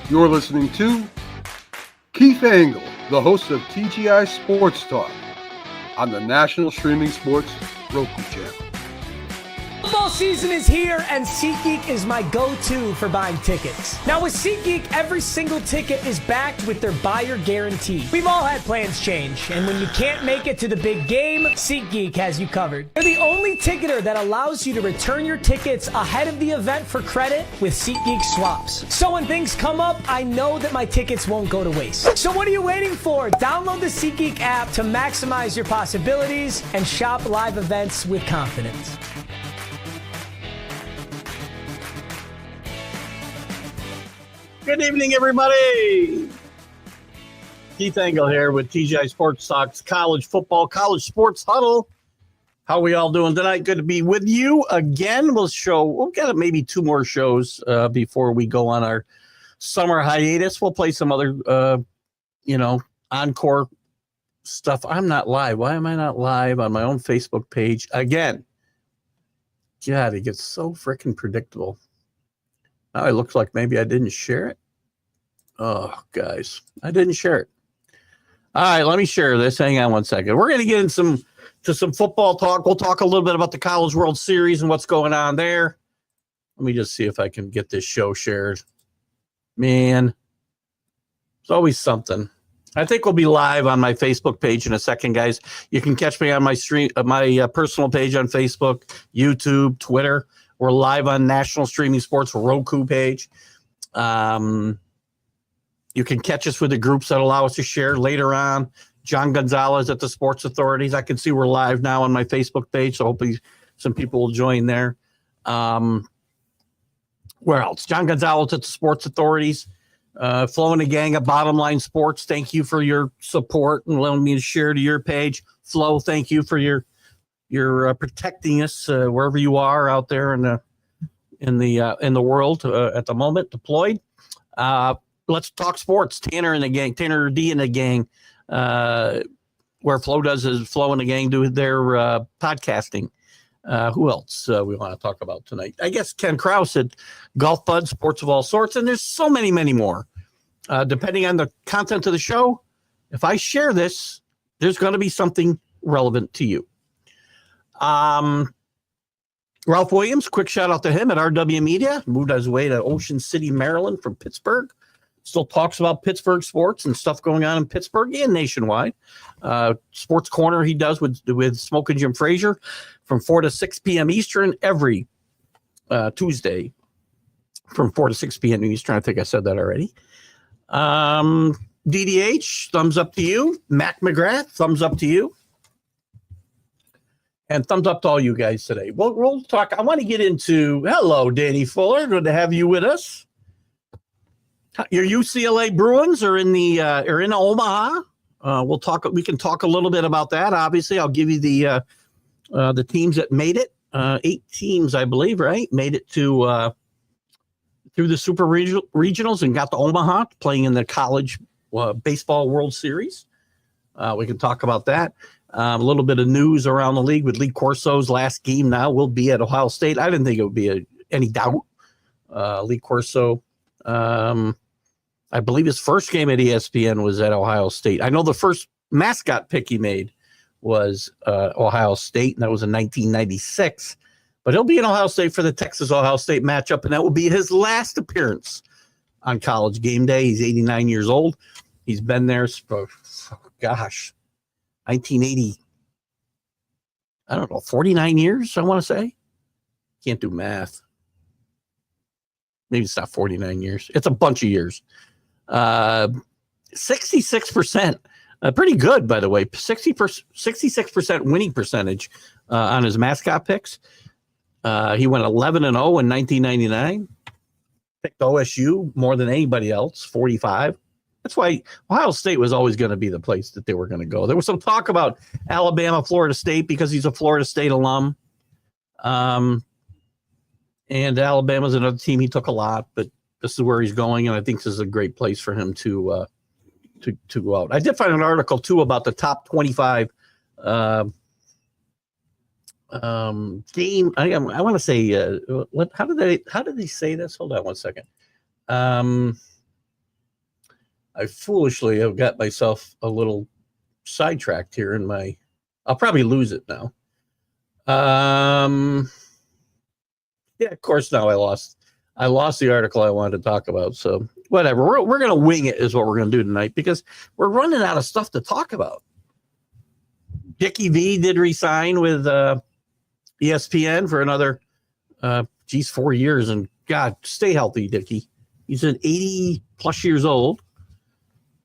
You're listening to Keith Engle, the host of TGI Sports Talk on the National Streaming Sports Roku channel. Football season is here, and SeatGeek is my go-to for buying tickets. Now, with SeatGeek, every single ticket is backed with their buyer guarantee. We've all had plans change, and when you can't make it to the big game, SeatGeek has you covered. They're the only ticketer that allows you to return your tickets ahead of the event for credit with SeatGeek swaps. So when things come up, I know that my tickets won't go to waste. So what are you waiting for? Download the SeatGeek app to maximize your possibilities and shop live events with confidence. Good evening, everybody. Keith Engle here with TGI Sports Talks College Football, College Sports Huddle. How we all doing tonight? Good to be with you again. We'll get maybe two more shows before we go on our summer hiatus. We'll play some other, encore stuff. I'm not live. Why am I not live on my own Facebook page again? God, it gets so freaking predictable. Now it looks like maybe I didn't share it. Oh, guys, I didn't share it. All right, let me share this. Hang on one second. We're going to get into some football talk. We'll talk a little bit about the College World Series and what's going on there. Let me just see if I can get this show shared. Man, it's always something. I think we'll be live on my Facebook page in a second, guys. You can catch me on my personal page on Facebook, YouTube, Twitter. We're live on National Streaming Sports Roku page. You can catch us with the groups that allow us to share later on. John Gonzalez at the Sports Authorities. I can see we're live now on my Facebook page, so hopefully some people will join there. Where else? John Gonzalez at the Sports Authorities. Flo and the gang at Bottom Line Sports. Thank you for your support and allowing me to share to your page. Flo, thank you for your protecting us wherever you are out there in the world at the moment deployed. Let's talk sports. Tanner D and the gang, where Flo and the gang do their podcasting. Who else we want to talk about tonight? I guess Ken Krause at Golf Bud, Sports of All Sorts, and there's so many more. Depending on the content of the show, if I share this, there's going to be something relevant to you. Ralph Williams, quick shout out to him at RW Media. Moved his way to Ocean City, Maryland from Pittsburgh. Still talks about Pittsburgh sports and stuff going on in Pittsburgh and nationwide. Sports Corner he does with Smoke and Jim Frazier from 4 to 6 p.m. Eastern every Tuesday from 4 to 6 p.m. Eastern. I think I said that already. DDH, thumbs up to you. Mac McGrath, thumbs up to you. And thumbs up to all you guys today. We'll talk. I want to get into. Hello, Danny Fuller. Good to have you with us. Your UCLA Bruins are in Omaha. We'll talk. We can talk a little bit about that. Obviously, I'll give you the teams that made it. 8 teams, I believe, right? Made it to through the Super Regionals and got to Omaha, playing in the College Baseball World Series. We can talk about that. A little bit of news around the league with Lee Corso's last game now will be at Ohio State. I didn't think it would be any doubt. Lee Corso, I believe his first game at ESPN was at Ohio State. I know the first mascot pick he made was Ohio State, and that was in 1996. But he'll be in Ohio State for the Texas-Ohio State matchup, and that will be his last appearance on College Game Day. He's 89 years old. He's been there for, 1980, 49 years, I want to say. Can't do math. Maybe it's not 49 years. It's a bunch of years. 66%. Pretty good, by the way. 66% winning percentage on his mascot picks. He went 11-0 in 1999. Picked OSU more than anybody else, 45. That's why Ohio State was always going to be the place that they were going to go. There was some talk about Alabama, Florida State because he's a Florida State alum. And Alabama's another team he took a lot, but this is where he's going, and I think this is a great place for him to go out. I did find an article too about the top 25 game. I want to say how did they say this? Hold on one second. I foolishly have got myself a little sidetracked here in my. I'll probably lose it now. Yeah, of course. Now I lost the article I wanted to talk about. So whatever. We're gonna wing it is what we're gonna do tonight because we're running out of stuff to talk about. Dickie V did resign with ESPN for another 4 years, and God, stay healthy, Dickie. He's an 80 plus years old.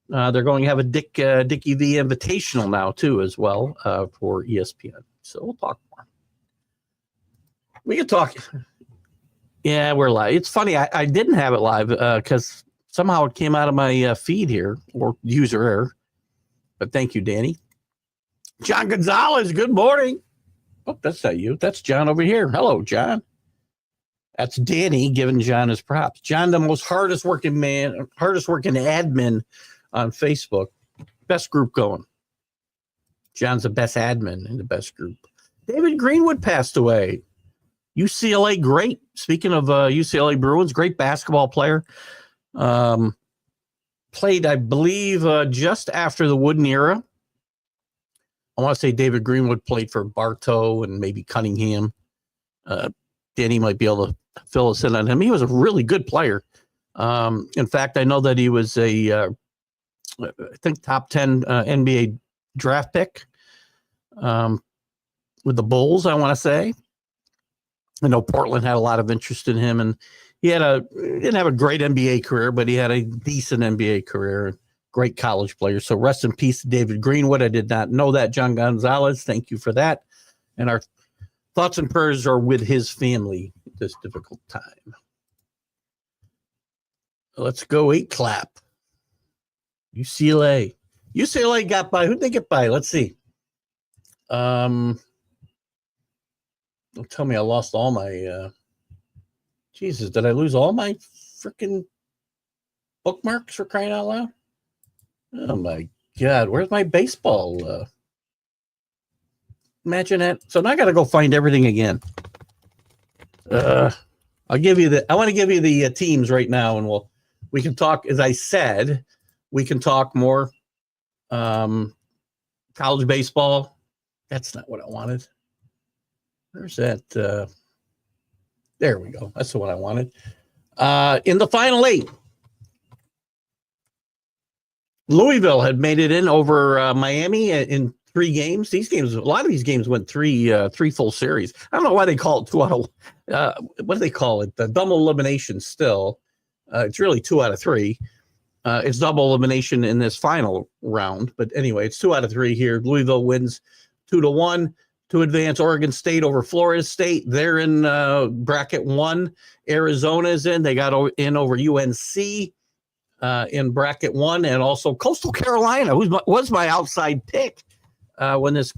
They're going to have a Dickie V Invitational now too, as well, for ESPN. So we'll talk more. We can talk. Yeah, we're live. It's funny. I didn't have it live because somehow it came out of my feed here or user error. But thank you, Danny. John Gonzalez, good morning. Oh, that's not you. That's John over here. Hello, John. That's Danny giving John his props. John, the most hardest working admin on Facebook. Best group going. John's the best admin in the best group. David Greenwood passed away. UCLA great. Speaking of UCLA Bruins, great basketball player. Played, I believe, just after the Wooden era. I want to say David Greenwood played for Bartow and maybe Cunningham. Danny might be able to fill us in on him. He was a really good player. In fact, I know that he was I think top 10 NBA draft pick with the Bulls, I want to say. I know Portland had a lot of interest in him, and he didn't have a great NBA career, but he had a decent NBA career. Great college player. So rest in peace, David Greenwood. I did not know that. John Gonzalez, thank you for that. And our thoughts and prayers are with his family at this difficult time. Let's go 8 clap. UCLA. UCLA got by. Who'd they get by? Let's see. Don't tell me I lost all my Jesus, did I lose all my freaking bookmarks for crying out loud? Oh my God, where's my baseball? Imagine that. So now I got to go find everything again. I want to give you the teams right now, and we can talk. As I said, we can talk more college baseball. That's not what I wanted. Where's that? There we go. That's the one I wanted. In the final 8. Louisville had made it in over Miami in 3 games. A lot of these games went three full series. I don't know why they call it 2 out of. What do they call it? The double elimination. Still, it's really 2 out of 3. It's double elimination in this final round, but anyway, it's 2 out of 3 here. Louisville wins 2-1 to advance. Oregon State over Florida State. They're in bracket 1. Arizona's in. They got in over UNC. In bracket 1, and also Coastal Carolina, who was my outside pick when this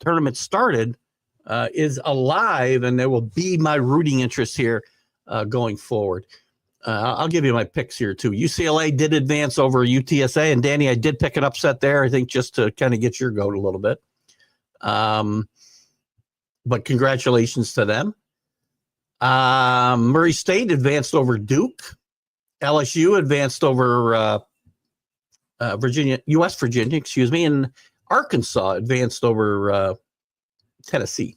tournament started, is alive, and there will be my rooting interest here going forward. I'll give you my picks here, too. UCLA did advance over UTSA, and Danny, I did pick an upset there, I think, just to kind of get your goat a little bit. But congratulations to them. Murray State advanced over Duke. LSU advanced over West Virginia, and Arkansas advanced over Tennessee.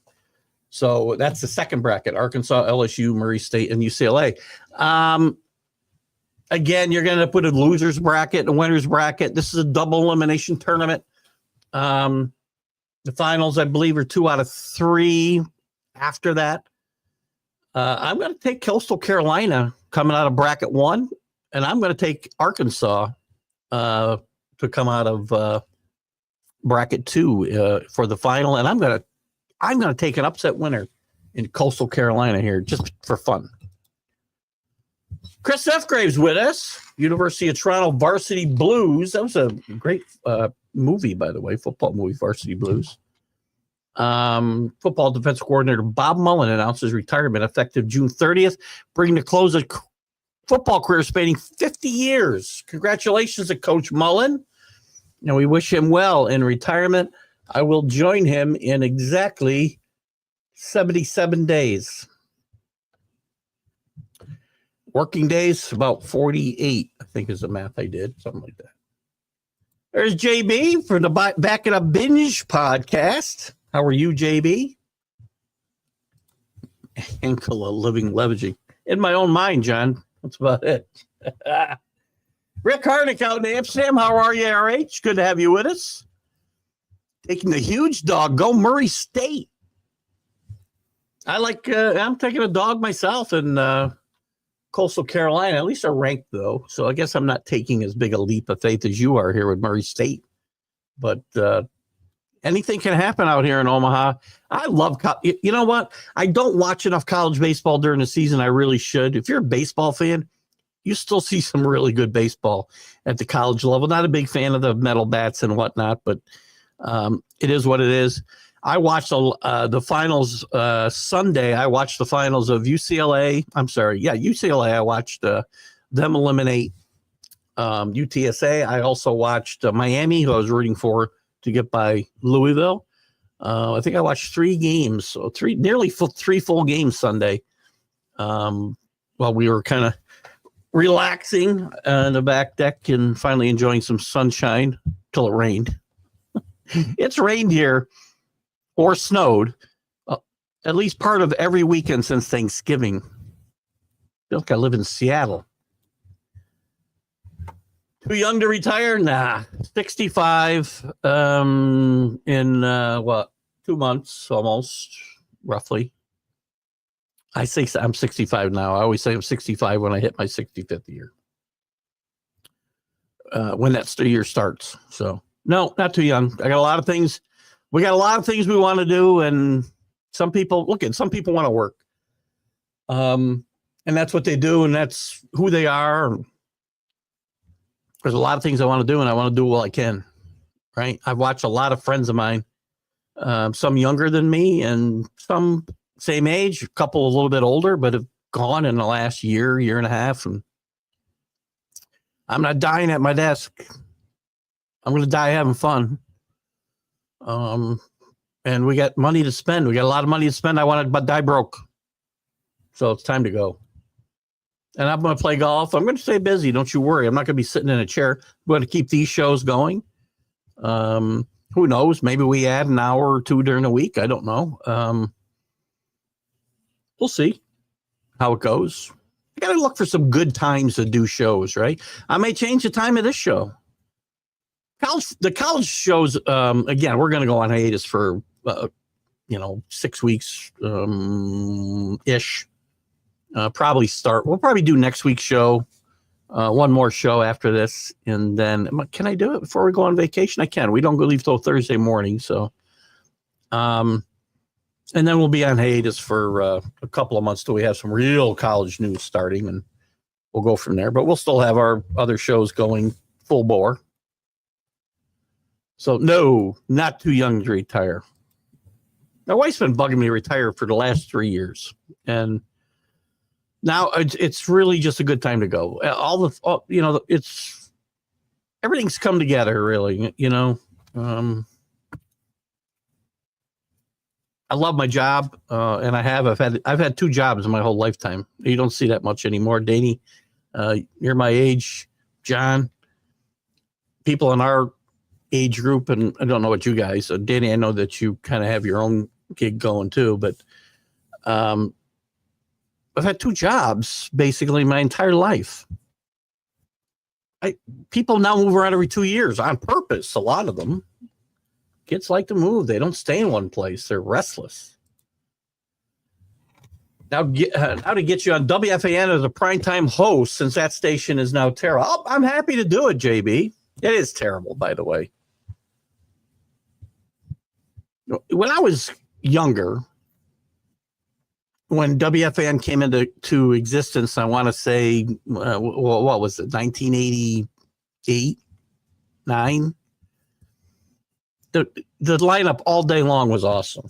So that's the second bracket: Arkansas, LSU, Murray State, and UCLA. Again, you're going to put a losers bracket and a winners bracket. This is a double elimination tournament. The finals, I believe, are 2 out of 3. After that, I'm going to take Coastal Carolina coming out of bracket 1, and I'm going to take Arkansas to come out of bracket 2 for the final, and I'm going to take an upset winner in Coastal Carolina here just for fun. Chris Fgrave's with us, University of Toronto Varsity Blues. That was a great movie, by the way, football movie, Varsity Blues. Football defensive coordinator Bob Mullen announces retirement effective June 30th, bringing to close a football career spanning 50 years. Congratulations to Coach Mullen. And we wish him well in retirement. I will join him in exactly 77 days. Working days, about 48, I think is the math I did, something like that. There's JB for the Back It Up Binge podcast. How are you, JB? Ankle of living leveraging. In my own mind, John. That's about it. Rick Harnick out in Amsterdam. How are you, RH? Good to have you with us. Taking the huge dog. Go Murray State. I'm taking a dog myself in Coastal Carolina. At least they're ranked, though. So I guess I'm not taking as big a leap of faith as you are here with Murray State. But anything can happen out here in Omaha. I love, you know what? I don't watch enough college baseball during the season. I really should. If you're a baseball fan, you still see some really good baseball at the college level. Not a big fan of the metal bats and whatnot, but it is what it is. I watched the finals Sunday. I watched the finals of UCLA. UCLA. I watched them eliminate UTSA. I also watched Miami, who I was rooting for to get by Louisville. I think I watched 3 games, so nearly 3 full games Sunday. While we were kind of relaxing on the back deck and finally enjoying some sunshine till it rained. It's rained here or snowed at least part of every weekend since Thanksgiving. I feel like I live in Seattle. Too young to retire? Nah. 65 in 2 months almost, roughly. I say I'm 65 now. I always say I'm 65 when I hit my 65th year. When that year starts. So, no, not too young. I got a lot of things. We got a lot of things we want to do, and some people want to work. And that's what they do, and that's who they are. There's a lot of things I want to do, and I want to do while I can, right? I've watched a lot of friends of mine, some younger than me and some same age, a couple a little bit older, but have gone in the last year and a half. And I'm not dying at my desk. I'm going to die having fun. And we got money to spend. We got a lot of money to spend. I want to die broke. So it's time to go. And I'm going to play golf. I'm going to stay busy. Don't you worry. I'm not going to be sitting in a chair. I'm going to keep these shows going. Who knows? Maybe we add an hour or 2 during the week. I don't know. We'll see how it goes. I got to look for some good times to do shows, right? I may change the time of this show. The college shows, again, we're going to go on hiatus for, 6 weeks ish. We'll probably do next week's show, one more show after this. And then, can I do it before we go on vacation? I can. We don't go leave till Thursday morning. So, and then we'll be on hiatus for a couple of months till we have some real college news starting, and we'll go from there. But we'll still have our other shows going full bore. So, no, not too young to retire. My wife's been bugging me to retire for the last 3 years. And now it's really just a good time to go. Everything's come together, really, I love my job, and I've had 2 jobs in my whole lifetime. You don't see that much anymore. Danny, you're my age. John, people in our age group, and I don't know what you guys. Danny, I know that you kind of have your own gig going too, but I've had 2 jobs basically my entire life. People now move around every 2 years on purpose. A lot of them. Kids like to move. They don't stay in one place. They're restless. Now to get you on WFAN as a primetime host, since that station is now terrible. I'm happy to do it, JB. It is terrible, by the way. When I was younger, when WFAN came into existence, I want to say, what was it, 1988, 9? The lineup all day long was awesome.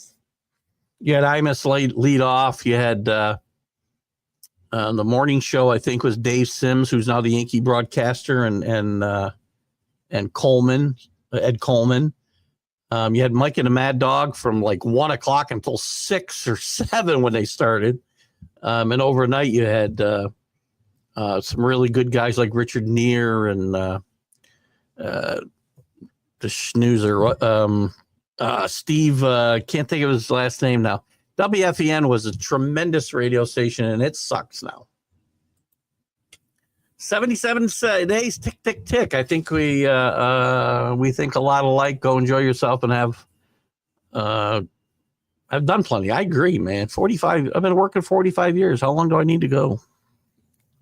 You had Imus lead off. You had the morning show, I think, was Dave Sims, who's now the Yankee broadcaster, and Coleman, Ed Coleman. You had Mike and the Mad Dog from like 1 o'clock until 6 or 7 when they started. And overnight you had some really good guys like Richard Neer and the snoozer. Steve, can't think of his last name now. WFEN was a tremendous radio station, and it sucks now. 77 days, tick, tick, tick. I think we think a lot alike. Go enjoy yourself and have. I've done plenty. I agree, man. 45. I've been working 45 years. How long do I need to go?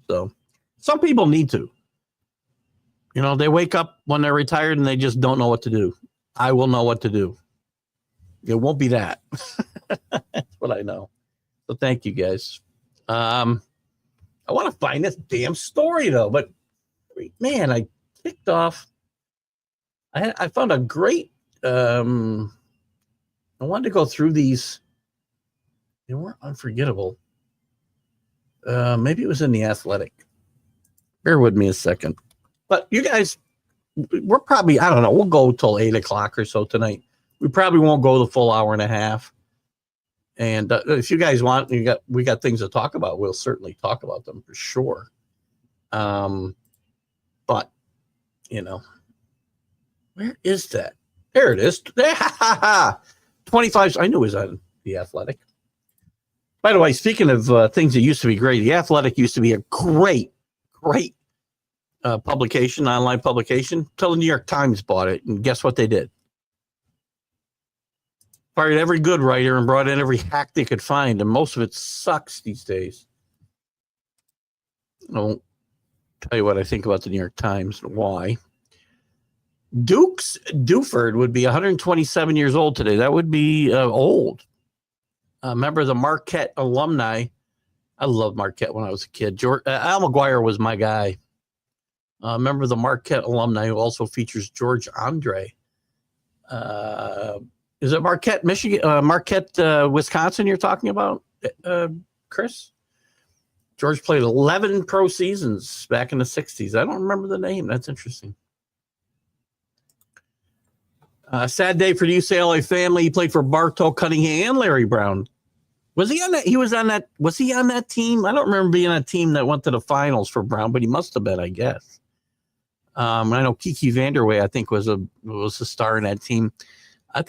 So, some people need to. They wake up when they're retired and they just don't know what to do. I will know what to do. It won't be that. That's what I know. So thank you, guys. I want to find this damn story, though. But, man, I kicked off. I found a great... I wanted to go through these. They weren't unforgettable. Maybe it was in The Athletic. Bear with me a second. But you guys, we're probably, I don't know, we'll go till 8 o'clock or so tonight. We probably won't go the full hour and a half. And if you guys want, we got things to talk about. We'll certainly talk about them for sure. But, where is that? There it is. 25. I knew it was on The Athletic. By the way, speaking of things that used to be great, The Athletic used to be a great publication, online publication, till the New York Times bought it. And guess what they did? Fired every good writer and brought in every hack they could find. And most of it sucks these days. I'll tell you what I think about the New York Times and why. Duford would be 127 years old today. That would be old. Member of the Marquette alumni. I loved Marquette when I was a kid. Al McGuire was my guy. Member of the Marquette alumni who also features George Andre. Is it Marquette, Michigan? Marquette, Wisconsin you're talking about, Chris? George played 11 pro seasons back in the 60s. I don't remember the name. That's interesting. Sad day for the UCLA family. He played for Bartow, Cunningham, and Larry Brown. Was he on that? Was he on that team? I don't remember being on a team that went to the finals for Brown, but he must have been, I guess. I know Kiki Vanderway, I think, was a star in that team. I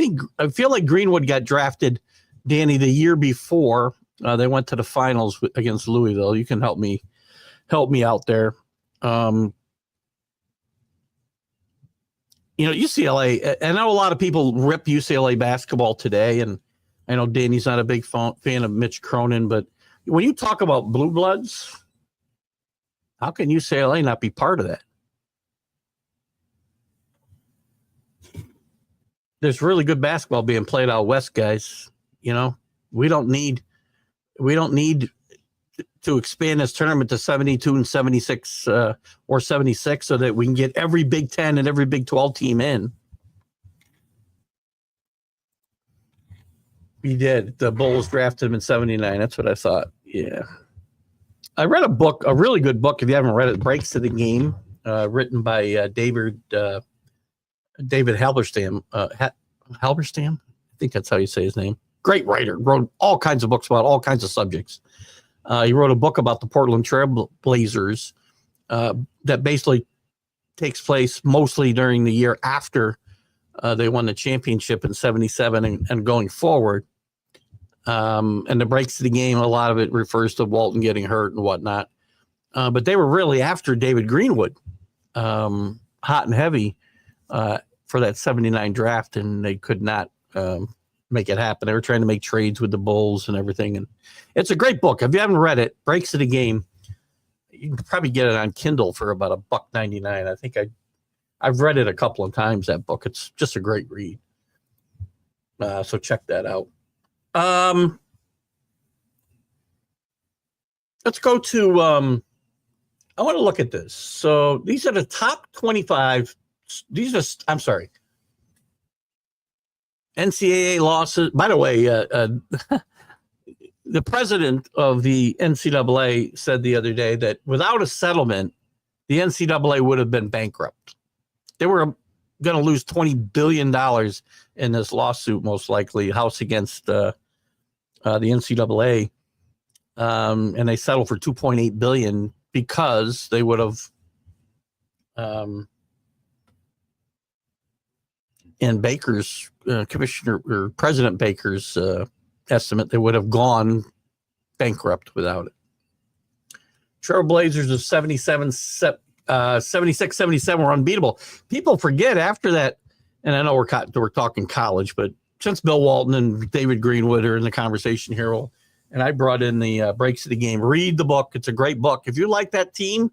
feel like Greenwood got drafted, Danny, the year before they went to the finals against Louisville. You can help me out there. UCLA, I know a lot of people rip UCLA basketball today, and I know Danny's not a big fan of Mitch Cronin, but when you talk about blue bloods, how can UCLA not be part of that? There's really good basketball being played out west, guys. We don't need to expand this tournament to 72 and 76 or 76 so that we can get every Big 10 and every Big 12 team in. We did. The Bulls drafted him in 79. That's what I thought. Yeah. I read a really good book. If you haven't read it, Breaks to the Game, written by David Halberstam. Halberstam? I think that's how you say his name. Great writer. Wrote all kinds of books about all kinds of subjects. He wrote a book about the Portland Trail Blazers that basically takes place mostly during the year after they won the championship in 77 and going forward. And the Breaks to the Game, a lot of it refers to Walton getting hurt and whatnot. But they were really after David Greenwood, hot and heavy for that 79 draft, and they could not make it happen. They were trying to make trades with the Bulls and everything. And it's a great book. If you haven't read it, Breaks to the Game, you can probably get it on Kindle for about $1.99. I think I've read it a couple of times, that book. It's just a great read. So check that out. Let's go to, I want to look at this. So these are the top 25. NCAA losses. By the way, the president of the NCAA said the other day that without a settlement, the NCAA would have been bankrupt. They were going to lose $20 billion in this lawsuit, most likely, House against the NCAA. And they settled for $2.8 billion because they would have in Baker's Commissioner or President Baker's estimate, they would have gone bankrupt without it. Trailblazers of 76, 77 were unbeatable. People forget after that, and I know we're talking college, but since Bill Walton and David Greenwood are in the conversation here, and I brought in the Breaks of the Game. Read the book. It's a great book. If you like that team,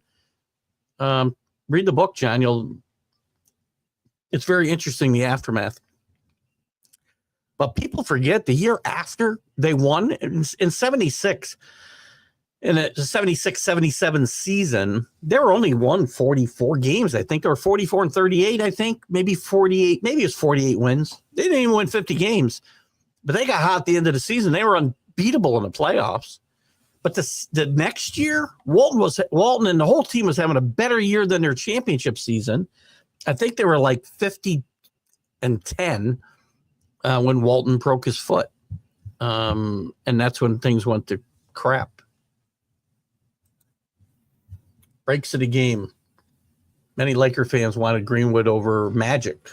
read the book, John. It's very interesting, the aftermath. But people forget the year after they won in 76, in the 76-77 season, they were only won 44 games. I think they were 44 and 38, I think. Maybe 48. Maybe it was 48 wins. They didn't even win 50 games. But they got hot at the end of the season. They were unbeatable in the playoffs. But the next year, Walton and the whole team was having a better year than their championship season. I think they were like 50-10 when Walton broke his foot. And that's when things went to crap. Breaks of the game. Many Laker fans wanted Greenwood over Magic.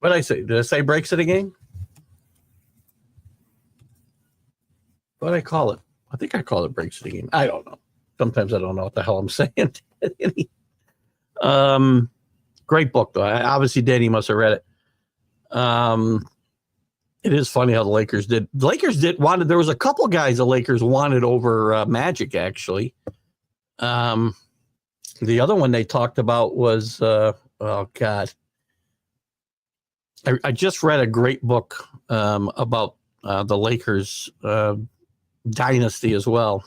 What did I say? Did I say breaks of the game? What did I call it? I think I call it breaks of the game. I don't know. Sometimes I don't know what the hell I'm saying. Great book, though. Obviously, Danny must have read it. It is funny how the Lakers did. The Lakers there was a couple guys the Lakers wanted over Magic, actually. The other one they talked about was, oh God. I just read a great book about the Lakers dynasty as well.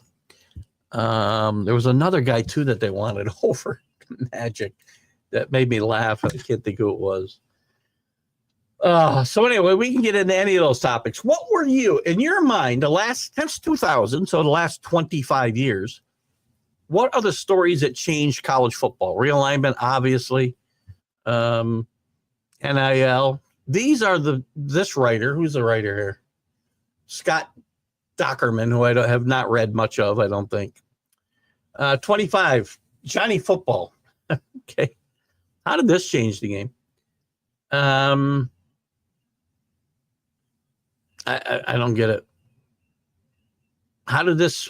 There was another guy too that they wanted over Magic that made me laugh. I can't think who it was. So anyway, we can get into any of those topics. What were you, in your mind, since 2000, so the last 25 years, what are the stories that changed college football? Realignment, obviously. NIL. These are this writer. Who's the writer here? Scott Dockerman, who I have not read much of, I don't think. 25, Johnny Football. Okay. How did this change the game? I don't get it. How did this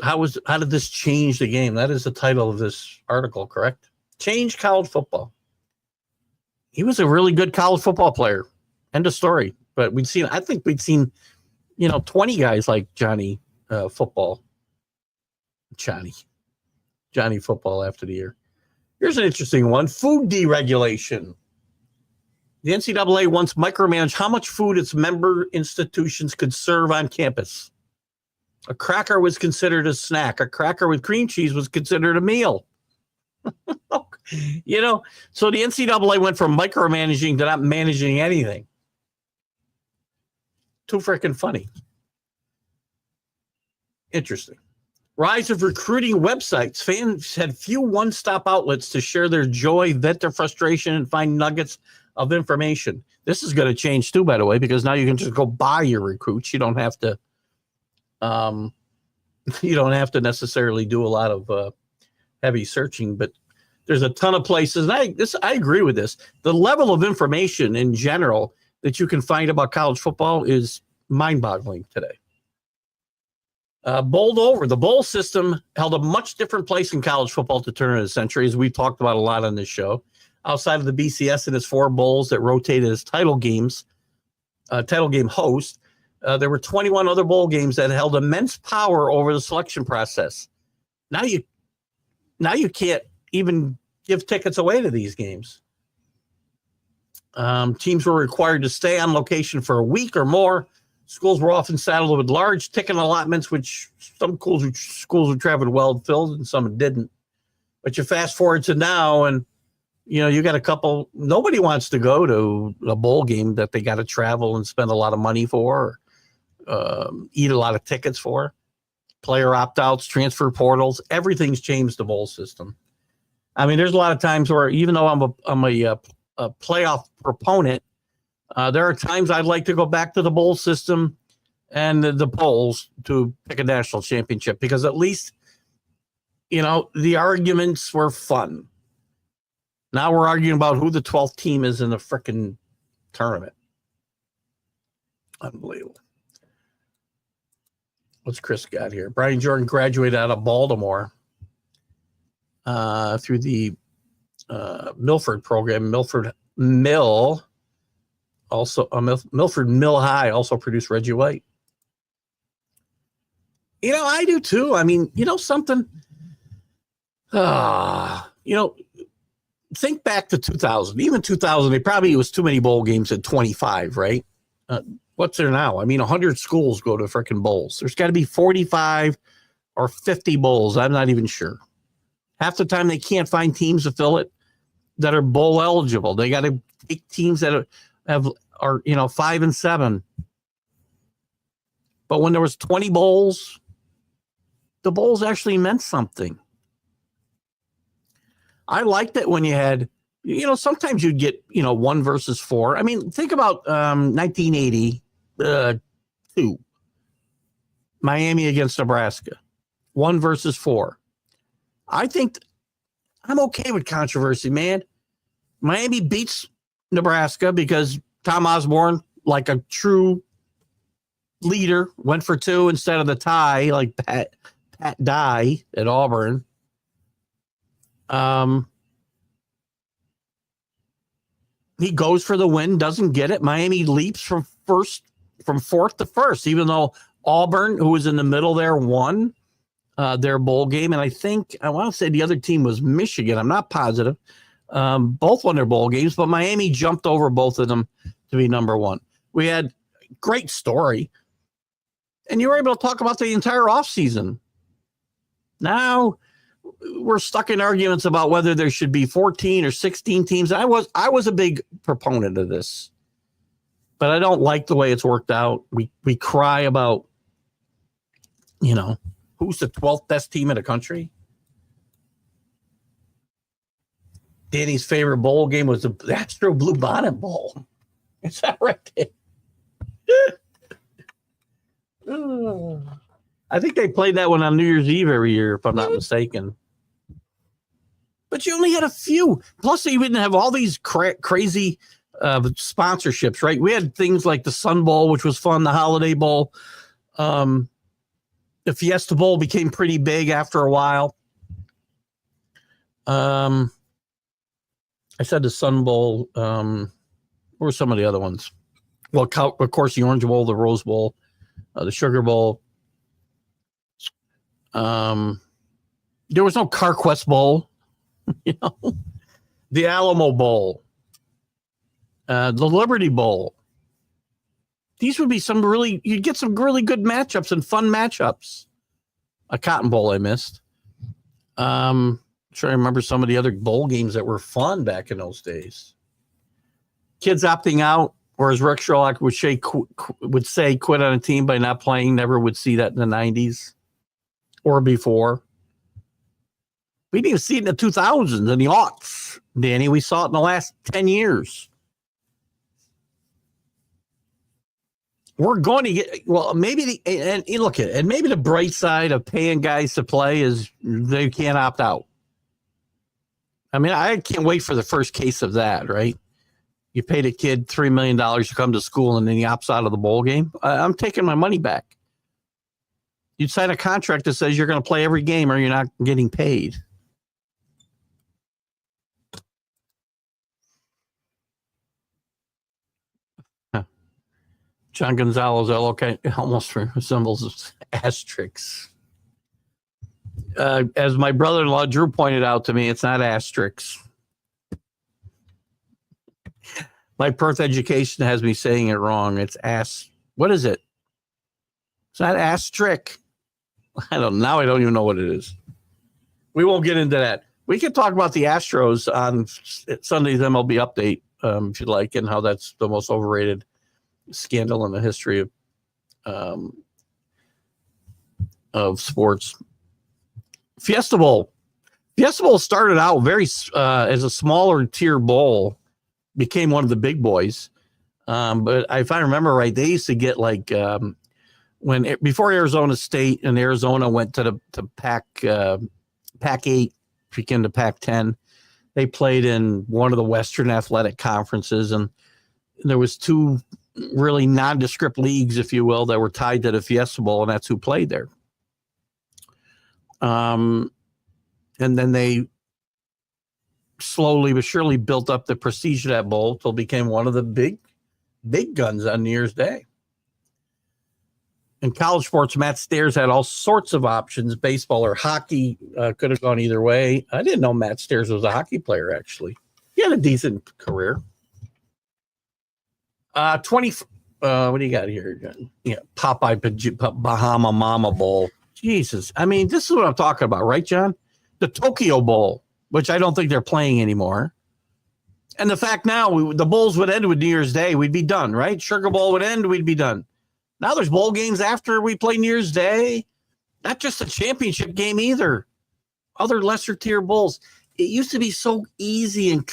change the game? That is the title of this article, correct? Change college football. He was a really good college football player. End of story. But I think we'd seen 20 guys like Johnny Football. Johnny Football after the year. Here's an interesting one. Food deregulation. The NCAA wants micromanaged how much food its member institutions could serve on campus. A cracker was considered a snack. A cracker with cream cheese was considered a meal. So the NCAA went from micromanaging to not managing anything. Too freaking funny. Interesting. Rise of recruiting websites. Fans had few one-stop outlets to share their joy, vent their frustration, and find nuggets of information. This is going to change too, by the way, because now you can just go buy your recruits. You don't have to. You don't have to necessarily do a lot of heavy searching, but there's a ton of places. And I agree with this. The level of information in general that you can find about college football is mind-boggling today. Bowled over. The bowl system held a much different place in college football at the turn of the century, as we've talked about a lot on this show. Outside of the BCS and its 4 bowls that rotated as title game host, there were 21 other bowl games that held immense power over the selection process. Now you can't even give tickets away to these games. Teams were required to stay on location for a week or more. Schools were often saddled with large ticket allotments, which some schools who traveled well filled and some didn't. But you fast forward to now, and you got a couple. Nobody wants to go to a bowl game that they got to travel and spend a lot of money for, eat a lot of tickets for. Player opt-outs, transfer portals, everything's changed the bowl system. I mean, there's a lot of times where even though I'm a playoff proponent, there are times I'd like to go back to the bowl system and the bowls to pick a national championship, because at least, the arguments were fun. Now we're arguing about who the 12th team is in the frickin' tournament. Unbelievable. What's Chris got here? Brian Jordan graduated out of Baltimore through the Milford program. Milford Mill, also Milford Mill High, also produced Reggie White. I do too. I mean, something. Think back to 2000. Even 2000, it was too many bowl games at 25, right? What's there now? I mean, 100 schools go to frickin' bowls. There's got to be 45 or 50 bowls. I'm not even sure. Half the time they can't find teams to fill it that are bowl eligible. They got to take teams that are 5 and 7. But when there was 20 bowls, the bowls actually meant something. I liked it when you had, sometimes you'd get, 1 versus 4. I mean, think about 1982, Miami against Nebraska, 1 versus 4. I think I'm okay with controversy, man. Miami beats Nebraska because Tom Osborne, like a true leader, went for 2 instead of the tie, like Pat Dye at Auburn. He goes for the win, doesn't get it. Miami leaps from 4th to 1st, even though Auburn, who was in the middle there, won their bowl game. And I want to say the other team was Michigan. I'm not positive. Both won their bowl games, but Miami jumped over both of them to be number 1. We had great story. And you were able to talk about the entire offseason. Now we're stuck in arguments about whether there should be 14 or 16 teams. I was a big proponent of this, but I don't like the way it's worked out. We cry about, who's the 12th best team in the country. Danny's favorite bowl game was the Astro Blue Bonnet Bowl. Is that right? I think they played that one on New Year's Eve every year, if I'm not mistaken. But you only had a few. Plus, you didn't have all these crazy sponsorships, right? We had things like the Sun Bowl, which was fun, the Holiday Bowl. The Fiesta Bowl became pretty big after a while. I said the Sun Bowl. What were some of the other ones? Well, of course, the Orange Bowl, the Rose Bowl, the Sugar Bowl. There was no CarQuest Bowl, the Alamo Bowl, the Liberty Bowl. These would be you'd get some really good matchups and fun matchups. A Cotton Bowl I missed. I'm sure I remember some of the other bowl games that were fun back in those days. Kids opting out, or as Rick Sherlock would say, quit on a team by not playing. Never would see that in the 90s. Or before. We didn't even see it in the 2000s and the aughts, Danny. We saw it in the last 10 years. We're going to get, maybe look at it, and maybe the bright side of paying guys to play is they can't opt out. I mean, I can't wait for the first case of that, right? You paid a kid $3 million to come to school and then he opts out of the bowl game. I'm taking my money back. You'd sign a contract that says you're going to play every game or you're not getting paid. John Gonzalez, almost resembles asterisks. As my brother-in-law Drew pointed out to me, it's not asterisks. My Perth education has me saying it wrong. It's what is it? It's not asterisk. I don't even know what it is. We won't get into that. We can talk about the Astros on Sunday's MLB update, if you'd like, and how that's the most overrated scandal in the history of sports. Fiesta Bowl. Fiesta Bowl started out very as a smaller tier bowl, became one of the big boys. But if I remember right, they used to get like before Arizona State and Arizona went to Pac 8, became to Pac 10. They played in one of the Western Athletic Conferences, and there was two really nondescript leagues, if you will, that were tied to the Fiesta Bowl, and that's who played there. And then they slowly but surely built up the prestige of that bowl till it became one of the big guns on New Year's Day. In college sports, Matt Stairs had all sorts of options. Baseball or hockey could have gone either way. I didn't know Matt Stairs was a hockey player, actually. He had a decent career. What do you got here? Yeah, Popeye Bahama Mama Bowl. Jesus. I mean, this is what I'm talking about, right, John? The Tokyo Bowl, which I don't think they're playing anymore. And the fact now, the bowls would end with New Year's Day. We'd be done, right? Sugar Bowl would end. We'd be done. Now there's bowl games after we play New Year's Day. Not just a championship game either. Other lesser tier bowls. It used to be so easy and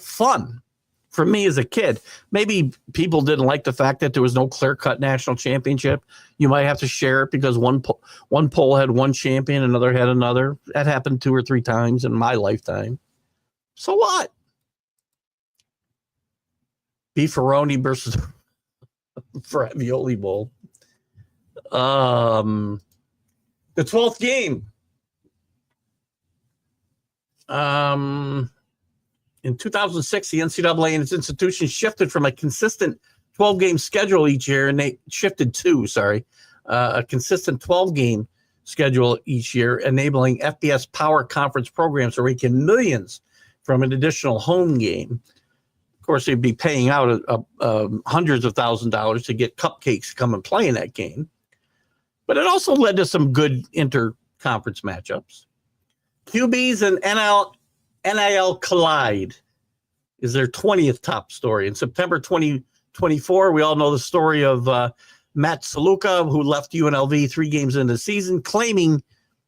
fun for me as a kid. Maybe people didn't like the fact that there was no clear-cut national championship. You might have to share it because one poll had one champion, another had another. That happened 2 or 3 times in my lifetime. So what? Beefaroni versus Ravioli Bowl. The 12th game. In 2006, the NCAA and its institutions shifted from a consistent 12-game schedule each year, and they shifted to, a consistent 12-game schedule each year, enabling FBS Power Conference programs to rake in millions from an additional home game. Of course, they'd be paying out hundreds of thousands of dollars to get cupcakes to come and play in that game. But it also led to some good inter-conference matchups. QBs and NIL collide is their 20th top story. In September 2024, we all know the story of Matt Saluka, who left UNLV 3 games into the season, claiming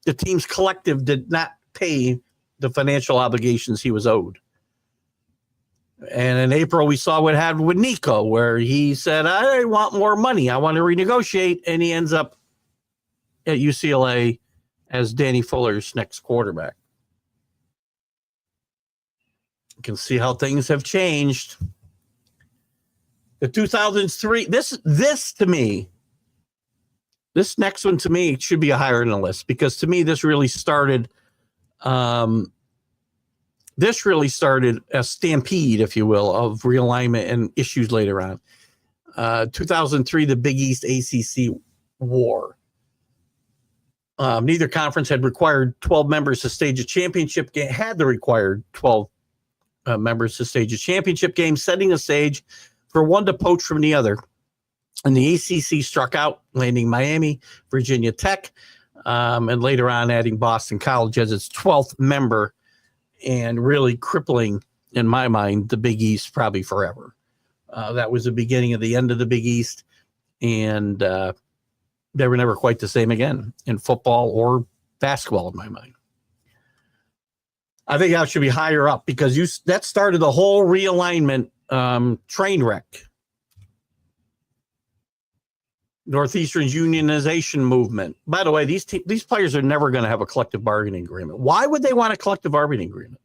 the team's collective did not pay the financial obligations he was owed. And in April, we saw what happened with Nico, where he said, I want more money. I want to renegotiate. And he ends up at UCLA as Danny Fuller's next quarterback. You can see how things have changed. The 2003, this to me, this next one to me should be a higher on the list, because to me, this really started a stampede, if you will, of realignment and issues later on. 2003, the Big East ACC war. Neither conference had required 12 members to stage a championship game, had the required 12 members to stage a championship game, setting a stage for one to poach from the other. And the ACC struck out, landing Miami, Virginia Tech, and later on adding Boston College as its 12th member, and really crippling, in my mind, the Big East probably forever. That was the beginning of the end of the Big East, and they were never quite the same again in football or basketball, in my mind. I think that should be higher up, because that started the whole realignment train wreck. Northeastern's unionization movement. By the way, these players are never going to have a collective bargaining agreement. Why would they want a collective bargaining agreement?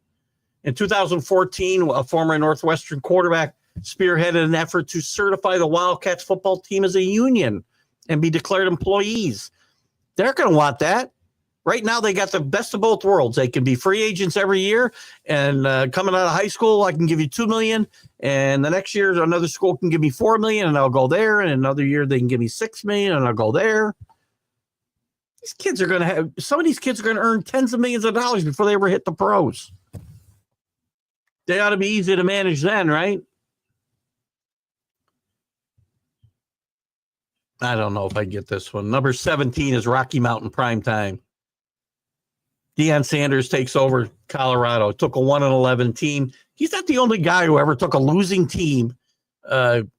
In 2014, a former Northwestern quarterback spearheaded an effort to certify the Wildcats football team as a union and be declared employees. They're going to want that. Right now, they got the best of both worlds. They can be free agents every year, and coming out of high school, I can give you $2 million, and the next year another school can give me $4 million, and I'll go there. And another year they can give me $6 million, and I'll go there. Some of these kids are going to earn tens of millions of dollars before they ever hit the pros. They ought to be easy to manage then, right? I don't know if I get this one. Number 17 is Rocky Mountain Primetime. Deion Sanders takes over Colorado. Took a 1-11 team. He's not the only guy who ever took a losing team. And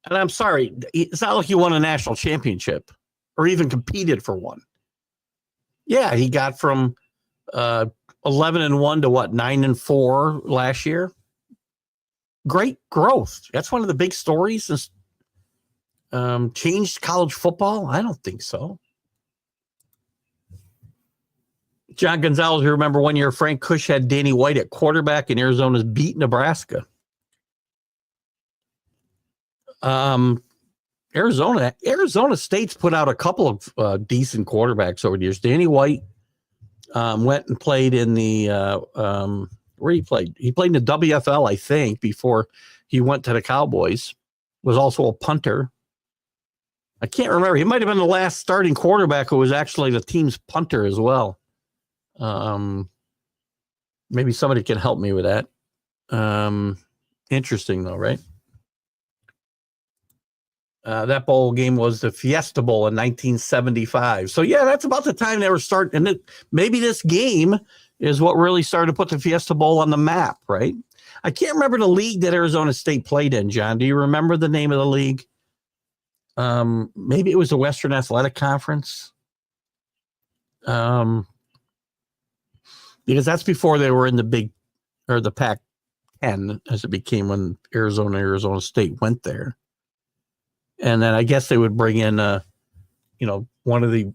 I'm sorry, it's not like he won a national championship or even competed for one. Yeah, he got from 11-1 to 9-4 last year. Great growth. That's one of the big stories. Changed college football? I don't think so. John Gonzalez, you remember one year Frank Kush had Danny White at quarterback and Arizona's beat Nebraska. Arizona State's put out a couple of decent quarterbacks over the years. Danny White went and played in the where he played. He played in the WFL, I think, before he went to the Cowboys. Was also a punter. I can't remember. He might have been the last starting quarterback who was actually the team's punter as well. Maybe somebody can help me with that. Interesting though, right? That bowl game was the Fiesta Bowl in 1975. So yeah, that's about the time they were starting. And maybe this game is what really started to put the Fiesta Bowl on the map, right? I can't remember the league that Arizona State played in, John. Do you remember the name of the league? Maybe it was the Western Athletic Conference. Because that's before they were in the Pac-10, as it became when Arizona State went there. And then I guess they would bring in, one of the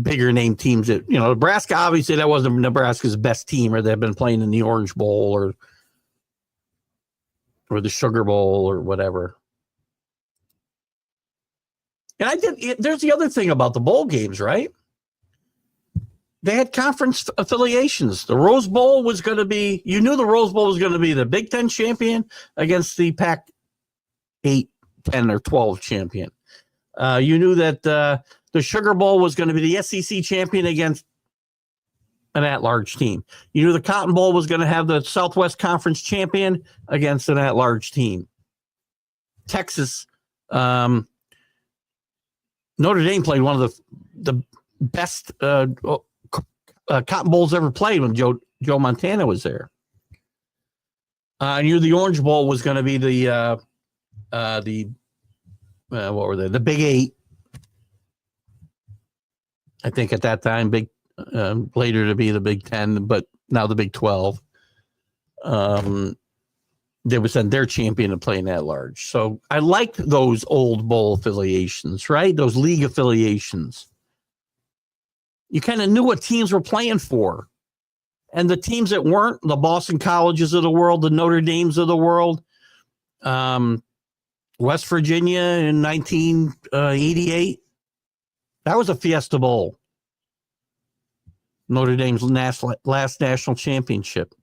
bigger name teams that, Nebraska, obviously that wasn't Nebraska's best team, or they've been playing in the Orange Bowl or the Sugar Bowl or whatever. And there's the other thing about the bowl games, right? They had conference affiliations. The Rose Bowl was going to be, you knew the Rose Bowl was going to be the Big Ten champion against the Pac-8, 10, or 12 champion. You knew that the Sugar Bowl was going to be the SEC champion against an at-large team. You knew the Cotton Bowl was going to have the Southwest Conference champion against an at-large team. Texas, Notre Dame played one of the best Cotton Bowls ever played when Joe Montana was there. I knew the Orange Bowl was going to be what were they? The Big 8. I think at that time, later to be the Big 10, but now the Big 12. They would send their champion to play in at large. So I liked those old bowl affiliations, right? Those league affiliations. You kind of knew what teams were playing for. And the teams that weren't, the Boston Colleges of the world, the Notre Dames of the world, West Virginia in 1988, that was a Fiesta Bowl. Notre Dame's last national championship.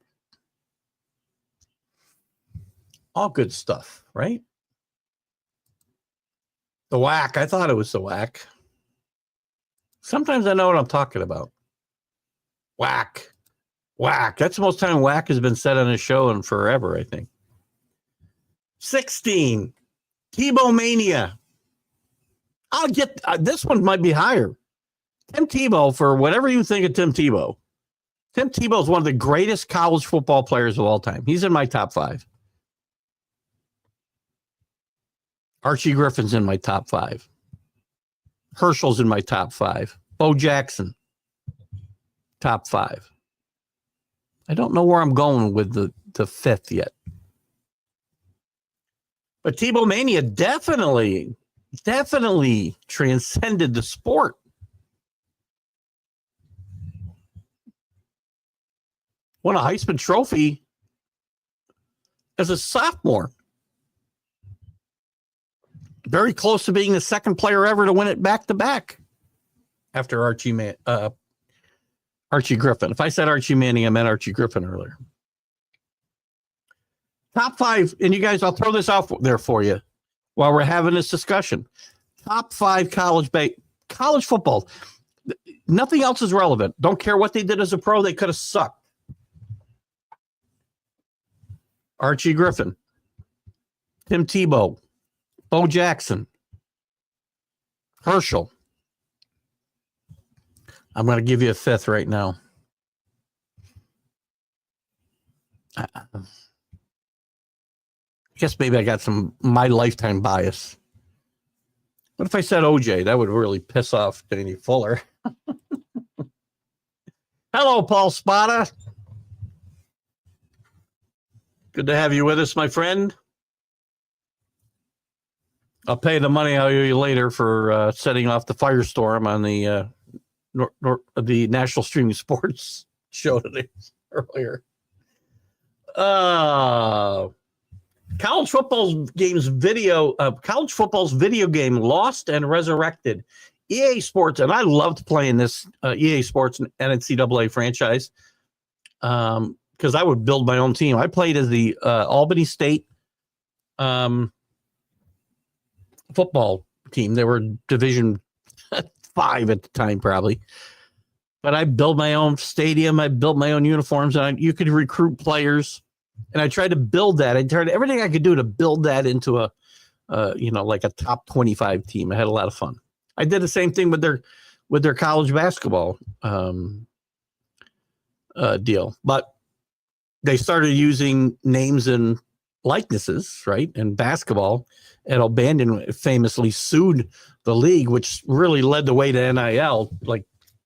All good stuff, right? The WAC. I thought it was the WAC. Sometimes I know what I'm talking about. WAC. WAC. That's the most time WAC has been said on a show in forever, I think. 16. Tebow Mania. I'll get this one might be higher. Tim Tebow, for whatever you think of Tim Tebow. Tim Tebow is one of the greatest college football players of all time. He's in my top 5. Archie Griffin's in my top 5. Herschel's in my top 5. Bo Jackson, top 5. I don't know where I'm going with the 5th yet. But Tebow Mania definitely transcended the sport. Won a Heisman Trophy as a sophomore. Very close to being the second player ever to win it back-to-back after Archie Griffin. If I said Archie Manning, I meant Archie Griffin earlier. Top 5, and you guys, I'll throw this out there for you while we're having this discussion. Top 5 college football. Nothing else is relevant. Don't care what they did as a pro. They could have sucked. Archie Griffin, Tim Tebow, Bo Jackson, Herschel. I'm going to give you a 5th right now. I guess maybe I got my lifetime bias. What if I said OJ? That would really piss off Danny Fuller. Hello, Paul Spada. Good to have you with us, my friend. I'll pay the money out of you later for setting off the firestorm on the the National Streaming Sports show today earlier. College football's video game Lost and Resurrected. EA Sports, and I loved playing this EA Sports and NCAA franchise because I would build my own team. I played as the Albany State football team. They were Division 5 at the time, probably. But I built my own stadium. I built my own uniforms. And you could recruit players. And I tried to build that. I tried everything I could do to build that into a, like a top 25 team. I had a lot of fun. I did the same thing with their college basketball deal. But they started using names and likenesses, right? And basketball. And O'Banion famously sued the league, which really led the way to NIL like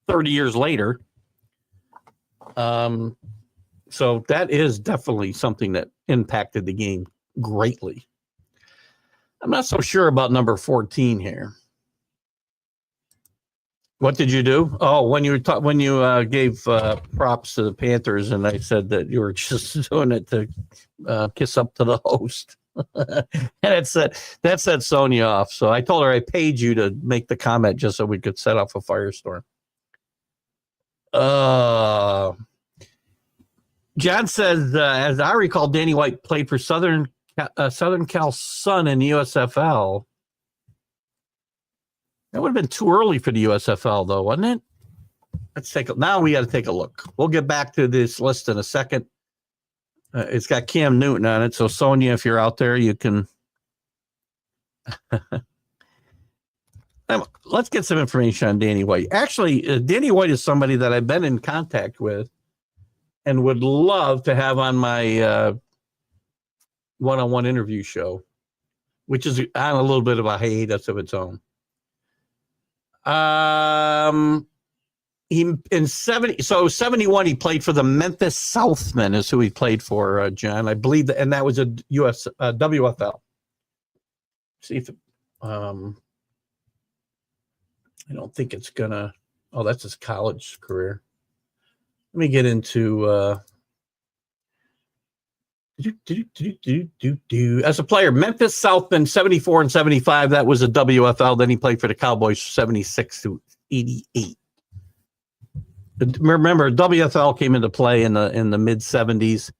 30 years later. So that is definitely something that impacted the game greatly. I'm not so sure about number 14 here. What did you do? Oh, when you gave props to the Panthers, and I said that you were just doing it to kiss up to the host. And that set Sonia off. So I told her I paid you to make the comment just so we could set off a firestorm. John says, as I recall, Danny White played for Southern Cal Sun in the USFL. That would have been too early for the USFL, though, wasn't it? Now we got to take a look. We'll get back to this list in a second. It's got Cam Newton on it. So, Sonia, if you're out there, you can. Let's get some information on Danny White. Actually, Danny White is somebody that I've been in contact with and would love to have on my one-on-one interview show, which is on a little bit of a hiatus of its own. He in 71 he played for the Memphis Southmen is who he played for, John. I believe that, and that was a US WFL. See if I don't think it's gonna. Oh, that's his college career. Let me get into as a player, Memphis Southmen 74 and 75. That was a WFL. Then he played for the Cowboys 76 to 88. Remember, WFL came into play in the mid 70s,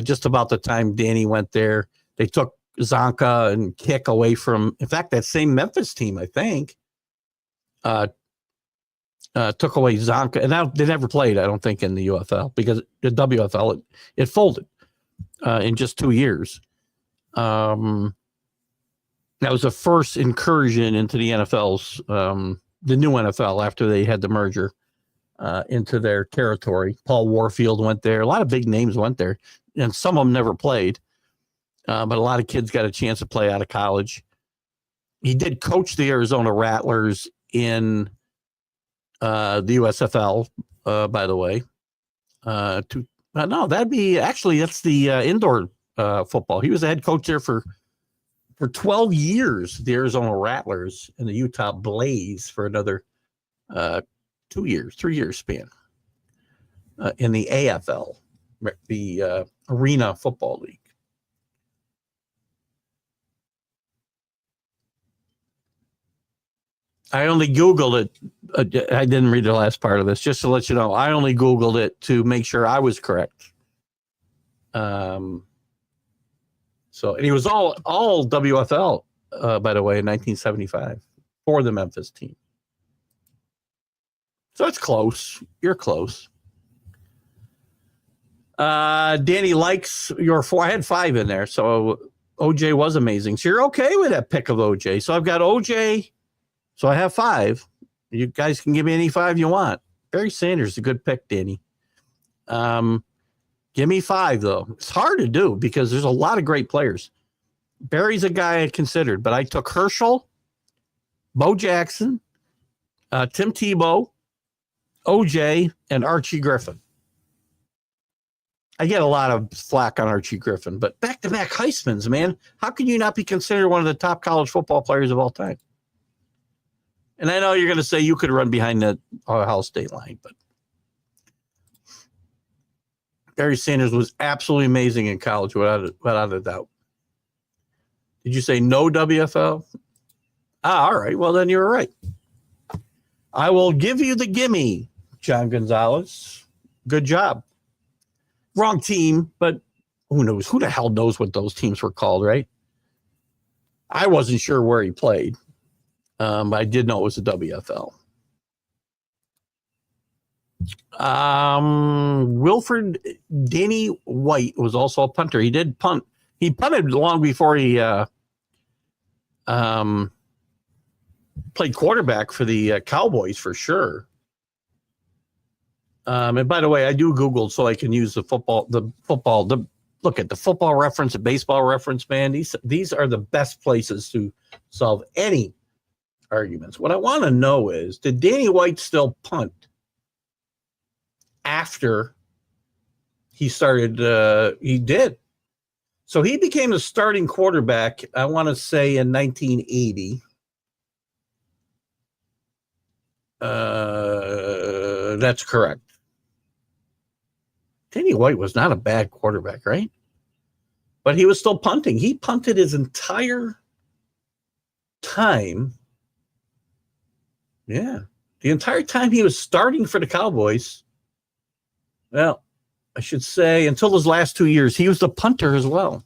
just about the time Danny went there. They took Zonka and Kick away from, in fact, that same Memphis team, I think, took away Zonka, and now they never played, I don't think, in the UFL because the WFL it folded in just 2 years. That was the first incursion into the NFL's the new NFL after they had the merger into their territory. Paul Warfield went there. A lot of big names went there, and some of them never played. But a lot of kids got a chance to play out of college. He did coach the Arizona Rattlers in the USFL, by the way. No, that'd be actually that's the indoor football. He was the head coach there for 12 years. The Arizona Rattlers and the Utah Blaze for another 3 year span in the AFL, the Arena Football League. I only Googled it. I didn't read the last part of this, just to let you know. I only Googled it to make sure I was correct. And he was all WFL, by the way, in 1975 for the Memphis team. So it's close. You're close. Danny likes your 4. I had 5 in there, so OJ was amazing. So you're okay with that pick of OJ. So I've got OJ. So I have 5. You guys can give me any 5 you want. Barry Sanders is a good pick, Danny. Give me 5, though. It's hard to do because there's a lot of great players. Barry's a guy I considered, but I took Herschel, Bo Jackson, Tim Tebow, OJ, and Archie Griffin. I get a lot of flack on Archie Griffin, but back-to-back Heismans, man. How can you not be considered one of the top college football players of all time? And I know you're going to say you could run behind the Ohio State line, but Barry Sanders was absolutely amazing in college, without a doubt. Did you say no WFL? All right. Well, then you're right. I will give you the gimme, John Gonzalez. Good job. Wrong team, but who knows? Who the hell knows what those teams were called, right? I wasn't sure where he played. But I did know it was the WFL. Wilfred Danny White was also a punter. He did punt. He punted long before he played quarterback for the Cowboys for sure. And by the way, I do Google so I can use the football, look at the football reference, the baseball reference, man. These are the best places to solve any arguments. What I want to know is, did Danny White still punt after he started? He did. So he became the starting quarterback, I want to say, in 1980. That's correct. Danny White was not a bad quarterback, right? But he was still punting. He punted his entire time. Yeah. The entire time he was starting for the Cowboys. Well, I should say until those last 2 years, he was the punter as well.